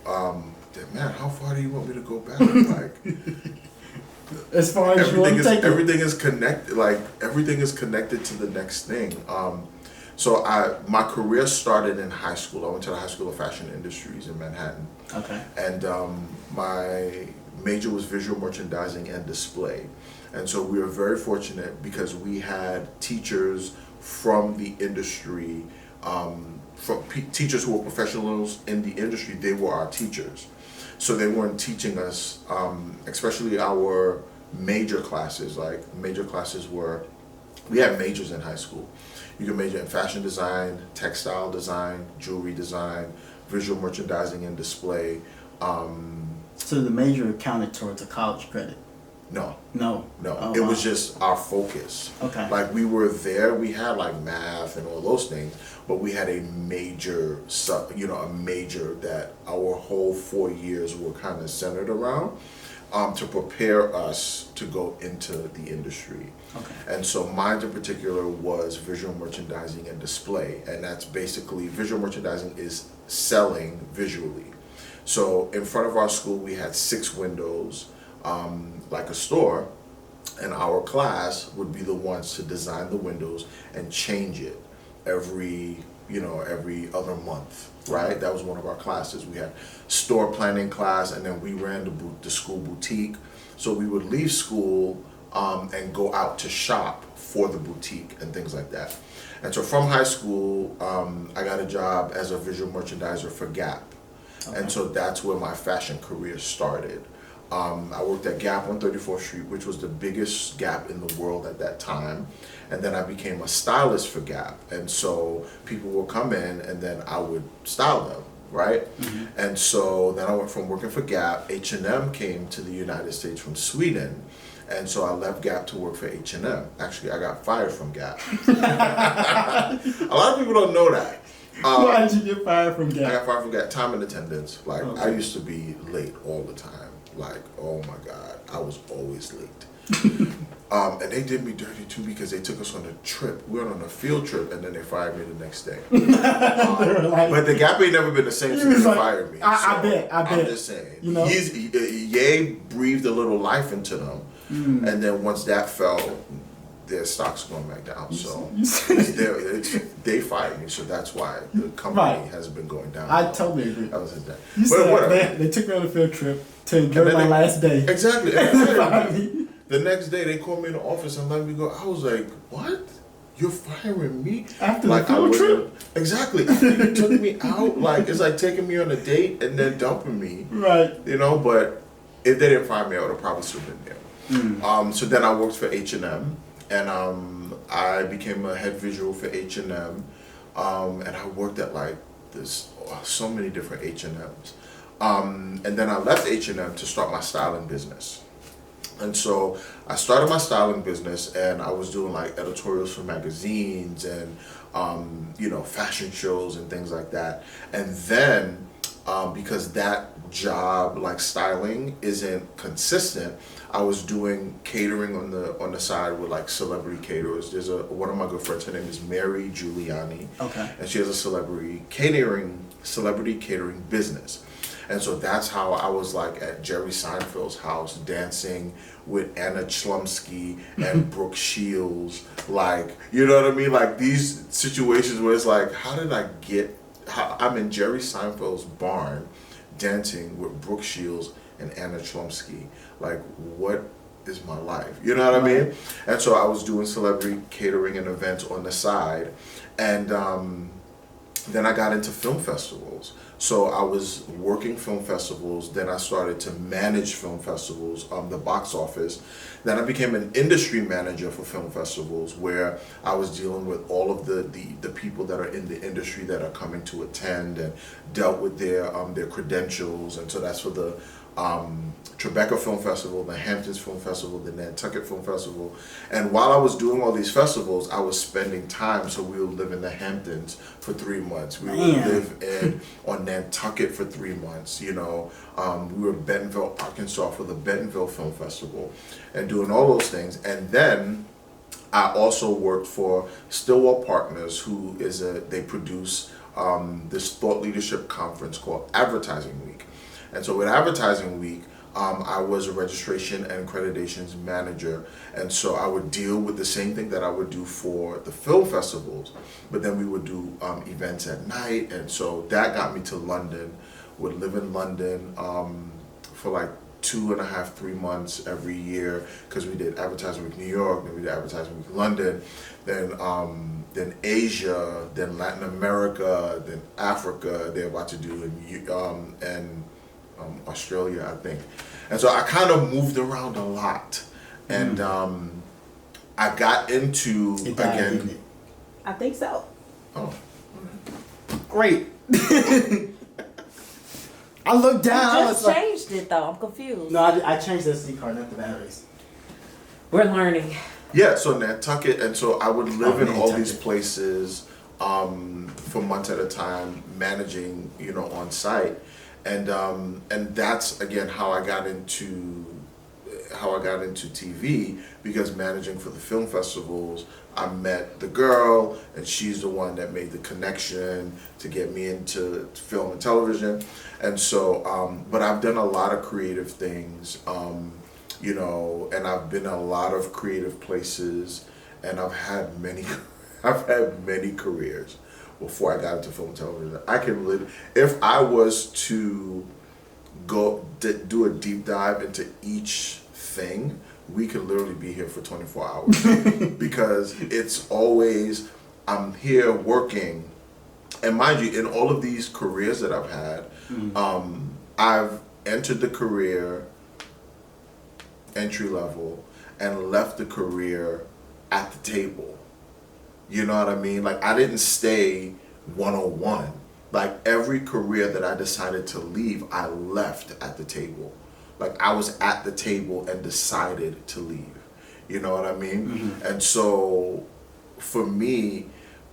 [SPEAKER 1] man, how far do you want me to go back? Like,
[SPEAKER 3] as far as you want to take it.
[SPEAKER 1] Everything is connected. Like, everything is connected to the next thing. So my career started in high school. I went to the High School of Fashion Industries in Manhattan.
[SPEAKER 3] Okay.
[SPEAKER 1] And my major was visual merchandising and display. And so we were very fortunate because we had teachers from the industry, teachers who were professionals in the industry. They were our teachers. So they weren't teaching us, especially our major classes. Like, major classes we had majors in high school. You can major in fashion design, textile design, jewelry design, visual merchandising and display,
[SPEAKER 3] So the major counted towards a college credit?
[SPEAKER 1] No.
[SPEAKER 3] No. Oh,
[SPEAKER 1] It was just our focus.
[SPEAKER 3] Okay.
[SPEAKER 1] Like we were there, we had like math and all those things, but we had a major, a major that our whole 4 years were kind of centered around to prepare us to go into the industry.
[SPEAKER 3] Okay.
[SPEAKER 1] And so mine in particular was visual merchandising and display, and that's basically visual merchandising is selling visually. So in front of our school, we had 6 windows, like a store, and our class would be the ones to design the windows and change it every other month, right? That was one of our classes. We had store planning class, and then we ran the school boutique. So we would leave school and go out to shop for the boutique and things like that. And so from high school, I got a job as a visual merchandiser for Gap. Okay. And so that's where my fashion career started. I worked at Gap on 34th Street, which was the biggest Gap in the world at that time. And then I became a stylist for Gap. And so people would come in and then I would style them, right? Mm-hmm. And so then I went from working for Gap. H&M came to the United States from Sweden. And so I left Gap to work for H&M. Actually, I got fired from Gap. A lot of people don't know that.
[SPEAKER 3] Why did you get fired from Gap?
[SPEAKER 1] I got fired from Gap. Time and attendance. Like, okay. I used to be late all the time. Like, oh my God, I was always late. And they did me dirty too because they took us on a trip. We went on a field trip and then they fired me the next day. But the Gap ain't never been the same since they fired me.
[SPEAKER 3] I bet.
[SPEAKER 1] I'm just saying. You know? Ye breathed a little life into them. Mm. And then once that fell, their stocks going back down. So they fired me. So that's why the company has been going down.
[SPEAKER 3] I totally agree.
[SPEAKER 1] That was his day.
[SPEAKER 3] You said they took me on a field trip to enjoy my last day.
[SPEAKER 1] Exactly. The next day they called me in the office and let me go. I was like, what? You're firing me?
[SPEAKER 3] After the field trip?
[SPEAKER 1] Exactly. After you took me out, like it's like taking me on a date and then dumping me.
[SPEAKER 3] Right.
[SPEAKER 1] You know, but if they didn't fire me, I would have probably still been there. Mm. So then I worked for H&M, and I became a head visual for H&M, and I worked at like so many different H&Ms. And then I left H&M to start my styling business. And so I started my styling business, and I was doing like editorials for magazines and fashion shows and things like that. And then because that job, like styling, isn't consistent, I was doing catering on the side with like celebrity caterers. There's one of my good friends. Her name is Mary Giuliani. Okay. And she has a celebrity catering business. And so that's how I was like at Jerry Seinfeld's house dancing with Anna Chlumsky and Brooke Shields. Like, you know what I mean? Like these situations where it's like, I'm in Jerry Seinfeld's barn dancing with Brooke Shields and Anna Chlumsky. Like, what is my life? You know what I mean? And so I was doing celebrity catering and events on the side. And then I got into film festivals. So I was working film festivals, then I started to manage film festivals, the box office. Then I became an industry manager for film festivals where I was dealing with all of the people that are in the industry that are coming to attend and dealt with their credentials. And so that's for the Tribeca Film Festival, the Hamptons Film Festival, the Nantucket Film Festival. And while I was doing all these festivals, I was spending time. So we would live in the Hamptons for 3 months. We would live on Nantucket for 3 months. You know, we were in Bentonville, Arkansas for the Bentonville Film Festival and doing all those things. And then I also worked for Stillwell Partners, who is they produce this thought leadership conference called Advertising Week. And so with Advertising Week, I was a registration and accreditations manager. And so I would deal with the same thing that I would do for the film festivals, but then we would do events at night. And so that got me to London, would live in London for like 2.5, 3 months every year, because we did Advertising Week New York, then we did Advertising Week London, then Asia, then Latin America, then Africa. They're about to do and Australia, I think. And so I kind of moved around a lot, and I got into again.
[SPEAKER 2] I think so.
[SPEAKER 1] Oh,
[SPEAKER 3] great. I looked down.
[SPEAKER 2] You just changed switched it though. I'm confused.
[SPEAKER 3] No, I changed the SD card, not the batteries.
[SPEAKER 2] We're learning.
[SPEAKER 1] Yeah, so Nantucket, and so I would live in all these
[SPEAKER 3] Nantucket.
[SPEAKER 1] places for months at a time, managing, on site, and that's again how I got into TV, because managing for the film festivals, I met the girl, and she's the one that made the connection to get me into film and television, and so but I've done a lot of creative things. And I've been in a lot of creative places, and I've had many careers before I got into film and television. I can live, if I was to do a deep dive into each thing, we could literally be here for 24 hours because it's always, I'm here working, and mind you, in all of these careers that I've had, I've entered the career entry level and left the career at the table. You know what I mean? Like, I didn't stay 101. Like, every career that I decided to leave, I left at the table. Like, I was at the table and decided to leave. You know what I mean? And so for me,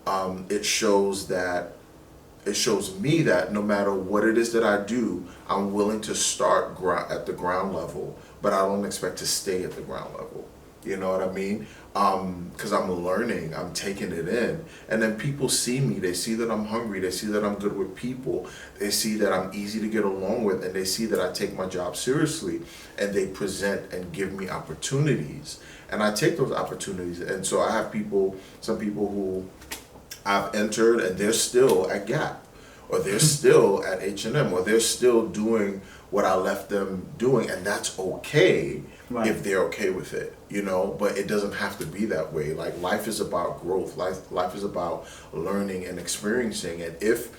[SPEAKER 1] it shows me that no matter what it is that I do, I'm willing to start at the ground level, but I don't expect to stay at the ground level. You know what I mean? Because I'm learning, I'm taking it in. And then people see me, they see that I'm hungry, they see that I'm good with people, they see that I'm easy to get along with, and they see that I take my job seriously, and they present and give me opportunities. And I take those opportunities. And so I have some people who I've entered and they're still at Gap, or they're still at H&M, or they're still doing what I left them doing, and that's okay. Right. If they're okay with it, but it doesn't have to be that way. Like, life is about growth. Life is about learning and experiencing. And if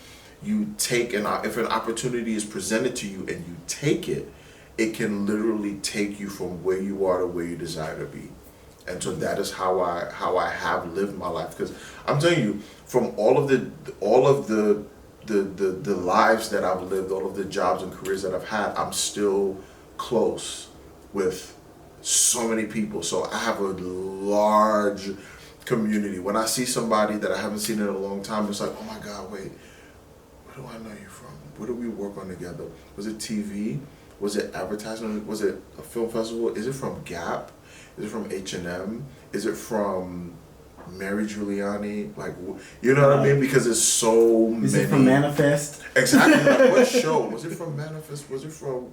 [SPEAKER 1] you take if an opportunity is presented to you and you take it, it can literally take you from where you are to where you desire to be. And so that is how I have lived my life. Because I'm telling you, from all of the lives that I've lived, all of the jobs and careers that I've had, I'm still close with so many people. So I have a large community. When I see somebody that I haven't seen in a long time, it's like, oh my God, wait, where do I know you from? Where did we work on together? Was it TV? Was it advertising? Was it a film festival? Is it from Gap? Is it from H&M? Is it from Mary Giuliani? Like, you know what I mean? Because it's so many.
[SPEAKER 3] Is it from Manifest?
[SPEAKER 1] Exactly. Like, what show? Was it from Manifest? Was it from,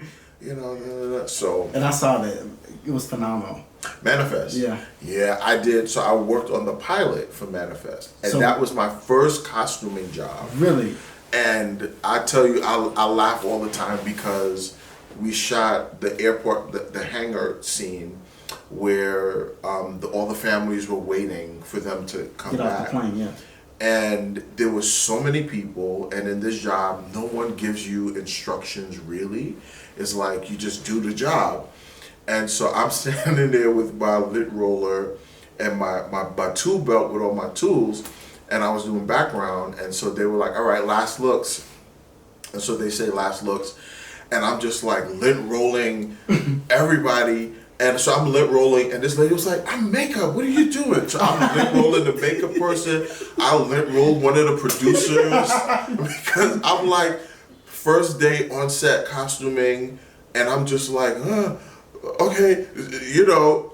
[SPEAKER 1] so.
[SPEAKER 3] And I saw that. It was phenomenal.
[SPEAKER 1] Manifest.
[SPEAKER 3] Yeah.
[SPEAKER 1] Yeah, I did. So I worked on the pilot for Manifest. And that was my first costuming job.
[SPEAKER 3] Really?
[SPEAKER 1] And I tell you, I laugh all the time because we shot the airport, the hangar scene where all the families were waiting for them to come
[SPEAKER 3] Get
[SPEAKER 1] back.
[SPEAKER 3] off the plane, yeah.
[SPEAKER 1] And there was so many people, and in this job, no one gives you instructions really. It's like you just do the job. And so I'm standing there with my lit roller and my tool belt with all my tools, and I was doing background, and so they were like, all right, last looks. And so they say last looks, and I'm just like lit rolling everybody. And so I'm lip rolling, and this lady was like, I'm makeup, what are you doing? So I'm lip rolling the makeup person. I lip roll one of the producers because I'm like, first day on set costuming, and I'm just like, okay,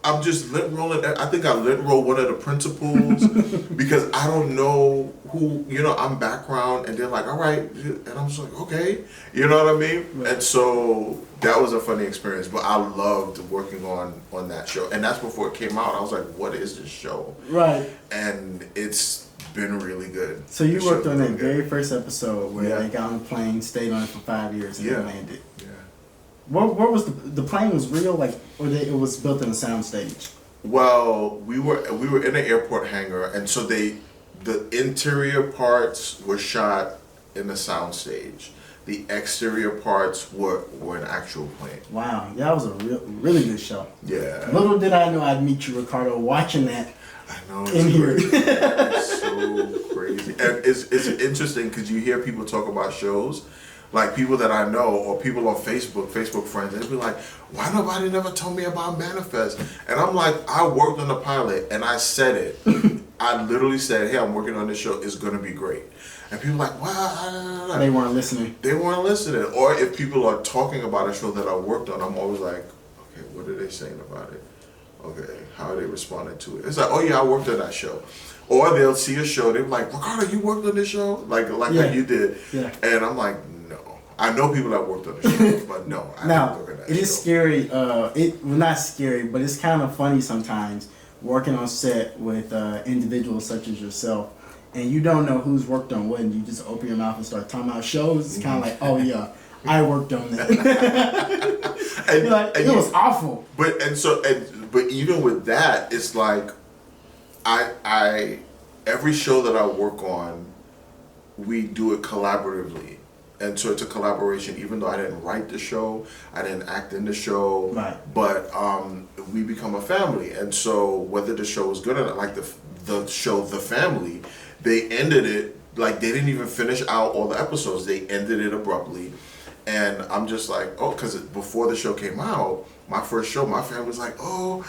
[SPEAKER 1] I'm just lip rolling. I think I lip roll one of the principals because I don't know who, I'm background, and they're like, all right, and I'm just like, okay, you know what I mean? Right. And so that was a funny experience, but I loved working on that show, and that's before it came out. I was like, what is this show?
[SPEAKER 3] Right.
[SPEAKER 1] And it's been really good.
[SPEAKER 3] So you worked on that very first episode where they got on a plane, stayed on it for 5 years, and then landed. Yeah. Where was the plane was real, like, or it was built in a soundstage?
[SPEAKER 1] Well, we were in an airport hangar, and so the interior parts were shot in a soundstage. The exterior parts were an actual plane. Wow,
[SPEAKER 3] that was a really good show.
[SPEAKER 1] Yeah.
[SPEAKER 3] Little did I know I'd meet you, Ricardo, watching that.
[SPEAKER 1] I know.
[SPEAKER 3] In here.
[SPEAKER 1] It's so crazy, and it's interesting because you hear people talk about shows, Like people that I know or people on Facebook friends, they'd be like, why nobody never told me about Manifest? And I'm like, I worked on the pilot and I said it. I literally said, hey, I'm working on this show. It's going to be great. And people are like, wow.
[SPEAKER 3] They weren't listening.
[SPEAKER 1] They weren't listening. Or if people are talking about a show that I worked on, I'm always like, okay, what are they saying about it? Okay, how are they responding to it? It's like, oh yeah, I worked on that show. Or they'll see a show, they're like, Ricardo, you worked on this show? Like how you did.
[SPEAKER 3] Yeah.
[SPEAKER 1] And I'm like, no. I know people that worked on the show, but no, I didn't work on that show.
[SPEAKER 3] It is scary. Well, not scary, but it's kind of funny sometimes working on set with individuals such as yourself, and you don't know who's worked on what, and you just open your mouth and start talking about shows. It's kind of like, oh yeah, I worked on that. And you're like, it was awful.
[SPEAKER 1] But even with that, it's like I every show that I work on, we do it collaboratively. And so it's a collaboration, even though I didn't write the show, I didn't act in the show,
[SPEAKER 3] right.
[SPEAKER 1] But we become a family. And so whether the show was good or not, like the show The Family, they ended it, like they didn't even finish out all the episodes. They ended it abruptly. And I'm just like, oh, because before the show came out, my first show, my family was like, oh,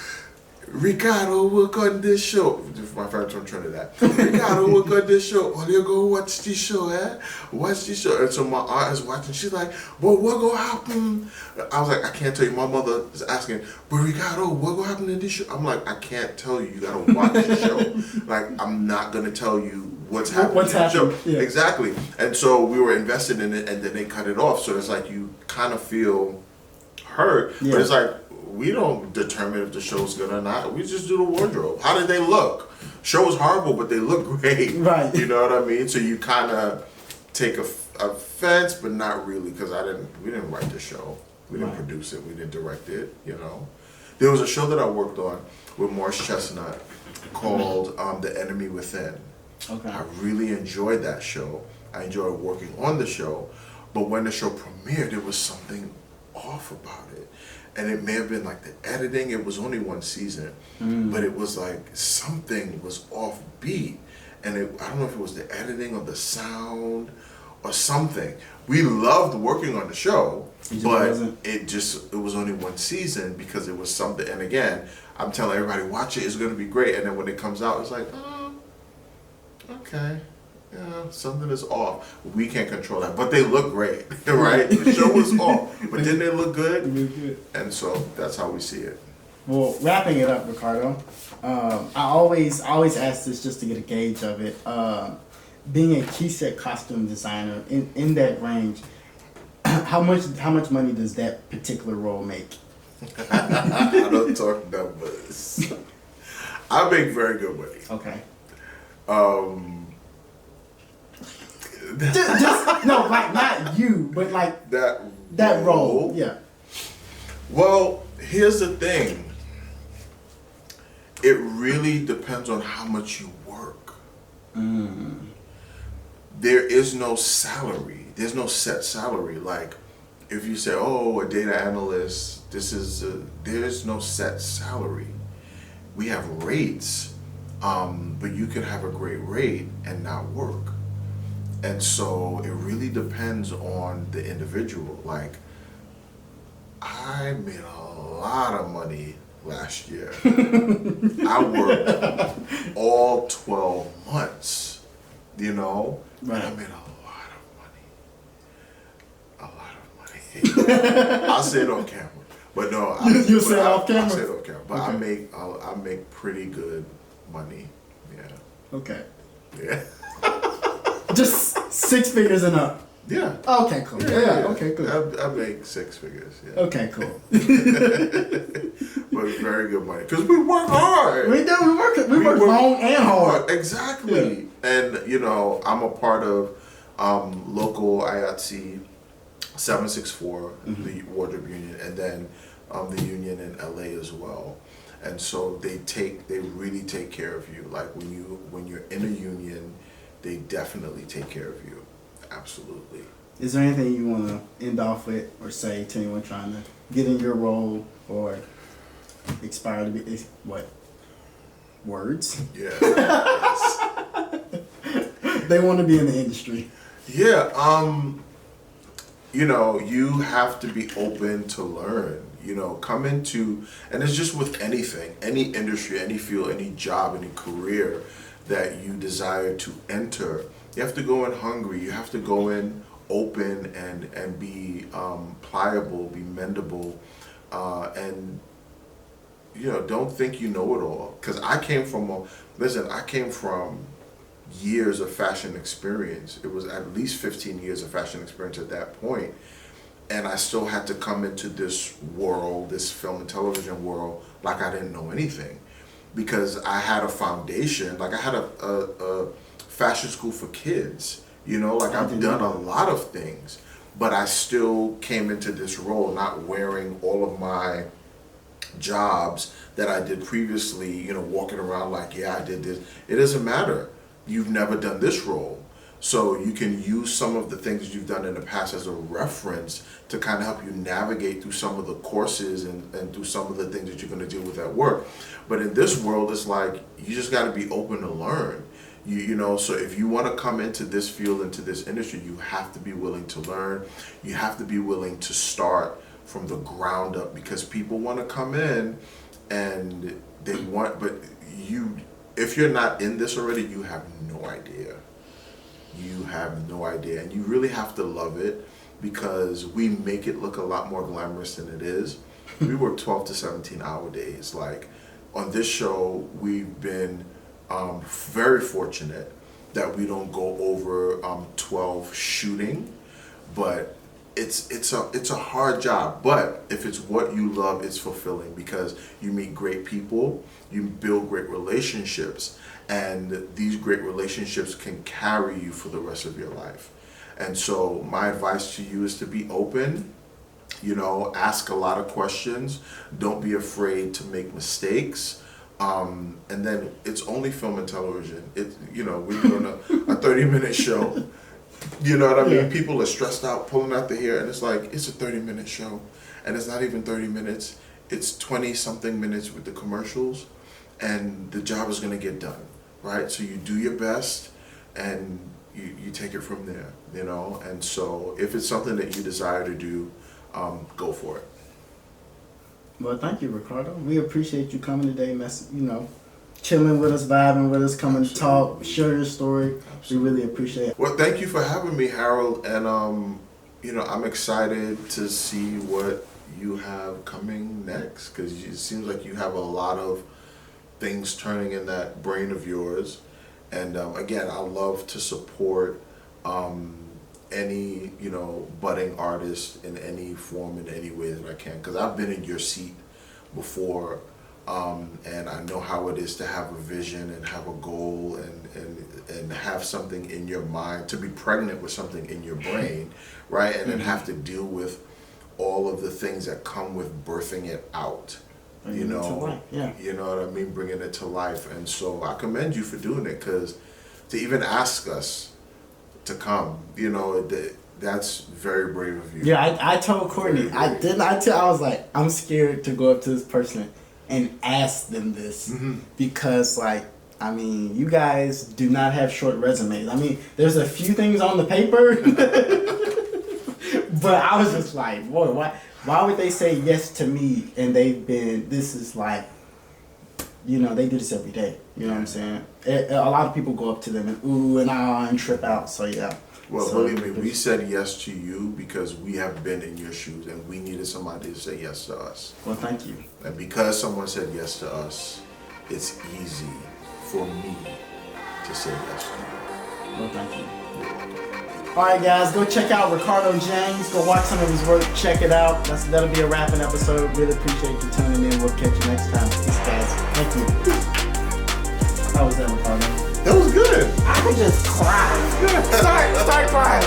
[SPEAKER 1] Ricardo, work on this show. My friends from Trinidad. Ricardo, work on this show. Oh, you go watch this show, Watch this show. And so my aunt is watching. She's like, well, what gonna happen? I was like, I can't tell you. My mother is asking, but Ricardo, what gonna happen in this show? I'm like, I can't tell you. You gotta watch the show. Like, I'm not gonna tell you what's happening in the show. Yeah. Exactly. And so we were invested in it, and then they cut it off. So it's like you kind of feel hurt, but it's like, we don't determine if the show's good or not. We just do the wardrobe. How did they look? Show is horrible, but they look great.
[SPEAKER 3] Right.
[SPEAKER 1] You know what I mean? So you kind of take offense, but not really, because we didn't write the show. We didn't produce it. We didn't direct it, you know. There was a show that I worked on with Morris Chestnut called The Enemy Within.
[SPEAKER 3] Okay.
[SPEAKER 1] I really enjoyed that show. I enjoyed working on the show. But when the show premiered, there was something off about it. And it may have been like the editing. It was only one season, but it was like something was offbeat. And I don't know if it was the editing or the sound or something. We loved working on the show, but it was only one season because it was something. And again, I'm telling everybody, watch it. It's going to be great. And then when it comes out, it's like, oh, okay. Yeah, something is off. We can't control that, but they look great, right? The show was off, but didn't they look good?
[SPEAKER 3] It looked good.
[SPEAKER 1] And so that's how we see it.
[SPEAKER 3] Well, wrapping it up, Ricardo. I always ask this just to get a gauge of it. Being a key set costume designer in that range, how much money does that particular role make?
[SPEAKER 1] I don't talk numbers. I make very good money.
[SPEAKER 3] Okay. Just no, like not you, but like that role. Yeah.
[SPEAKER 1] Well, here's the thing. It really depends on how much you work. There is no salary. There's no set salary. Like, if you say, "Oh, a data analyst," there's no set salary. We have rates, but you could have a great rate and not work. And so it really depends on the individual. Like, I made a lot of money last year. I worked all 12 months, you know?
[SPEAKER 3] Right.
[SPEAKER 1] I made a lot of money. I'll say it on camera. But no,
[SPEAKER 3] you say it off camera?
[SPEAKER 1] I'll say it off camera. But
[SPEAKER 3] okay.
[SPEAKER 1] I make pretty good money. Yeah.
[SPEAKER 3] Okay.
[SPEAKER 1] Yeah.
[SPEAKER 3] Just 6 figures and up.
[SPEAKER 1] Yeah.
[SPEAKER 3] Okay, cool. Yeah. Okay, cool.
[SPEAKER 1] I make 6 figures. Yeah.
[SPEAKER 3] Okay, cool.
[SPEAKER 1] But very good money because we work hard.
[SPEAKER 3] We do. We work long and hard.
[SPEAKER 1] Exactly. Yeah. And you know, I'm a part of local IATSE 764, the wardrobe union, and then the union in LA as well. And so they really take care of you. Like when you're in a union, they definitely take care of you. Absolutely.
[SPEAKER 3] Is there anything you want to end off with or say to anyone trying to get in your role or aspire to be what? Words?
[SPEAKER 1] Yeah. Yes.
[SPEAKER 3] They want to be in the industry.
[SPEAKER 1] Yeah. you have to be open to learn. Come into, and it's just with anything, any industry, any field, any job, any career that you desire to enter. You have to go in hungry. You have to go in open and be pliable, be mendable, and don't think you know it all. Because I came from years of fashion experience. It was at least 15 years of fashion experience at that point. And I still had to come into this world, this film and television world, like I didn't know anything. Because I had a foundation, like I had a fashion school for kids. I've done a lot of things. But I still came into this role not wearing all of my jobs that I did previously, walking around like, yeah, I did this. It doesn't matter. You've never done this role. So you can use some of the things you've done in the past as a reference to kind of help you navigate through some of the courses and through some of the things that you're going to deal with at work. But in this world, it's like, you just got to be open to learn. So if you want to come into this field, into this industry, you have to be willing to learn. You have to be willing to start from the ground up, because people want to come in and they want, but if you're not in this already, you have no idea. You have no idea. And you really have to love it, because we make it look a lot more glamorous than it is. We work 12 to 17-hour days. Like on this show, we've been very fortunate that we don't go over 12 shooting, but it's a hard job. But if it's what you love, it's fulfilling, because you meet great people, you build great relationships, and these great relationships can carry you for the rest of your life. And so my advice to you is to be open, ask a lot of questions, don't be afraid to make mistakes. And then it's only film and television. We're doing a 30-minute show. You know what I mean? People are stressed out, pulling out the hair, and it's like, it's a 30-minute show. And it's not even 30 minutes. It's 20-something minutes with the commercials, and the job is going to get done, right? So you do your best, and you take it from there, And so if it's something that you desire to do, go for it.
[SPEAKER 3] Well, thank you, Ricardo. We appreciate you coming today, chilling with us, vibing with us, coming to talk, share your story. Absolutely. We really appreciate it.
[SPEAKER 1] Well, thank you for having me, Harold. And, I'm excited to see what you have coming next, because it seems like you have a lot of things turning in that brain of yours. And, again, I love to support any, budding artist in any form, in any way that I can, because I've been in your seat before, and I know how it is to have a vision and have a goal and have something in your mind, to be pregnant with something in your brain, right? And then have to deal with all of the things that come with birthing it out, you know what I mean, bringing it to life. And so I commend you for doing it, because to even ask us to come, that's very brave of you.
[SPEAKER 3] Yeah, I told Courtney, I was like, I'm scared to go up to this person and ask them this, because you guys do not have short resumes. There's a few things on the paper, but I was just like, boy, why would they say yes to me? And this is like, they do this every day. You know what I'm saying? A lot of people go up to them and ooh and ah and trip out. So yeah.
[SPEAKER 1] Well, believe me, we said yes to you because we have been in your shoes and we needed somebody to say yes to us.
[SPEAKER 3] Well, thank you.
[SPEAKER 1] And because someone said yes to us, it's easy for me to say yes to you.
[SPEAKER 3] Well, thank you. All right, guys, go check out Ricardo James. Go watch some of his work. Check it out. That'll be a wrapping episode. Really appreciate you tuning in. We'll catch you next time. Peace, guys. Thank you. How was that, Ricardo?
[SPEAKER 1] That was good.
[SPEAKER 2] I could just cry.
[SPEAKER 3] Start crying.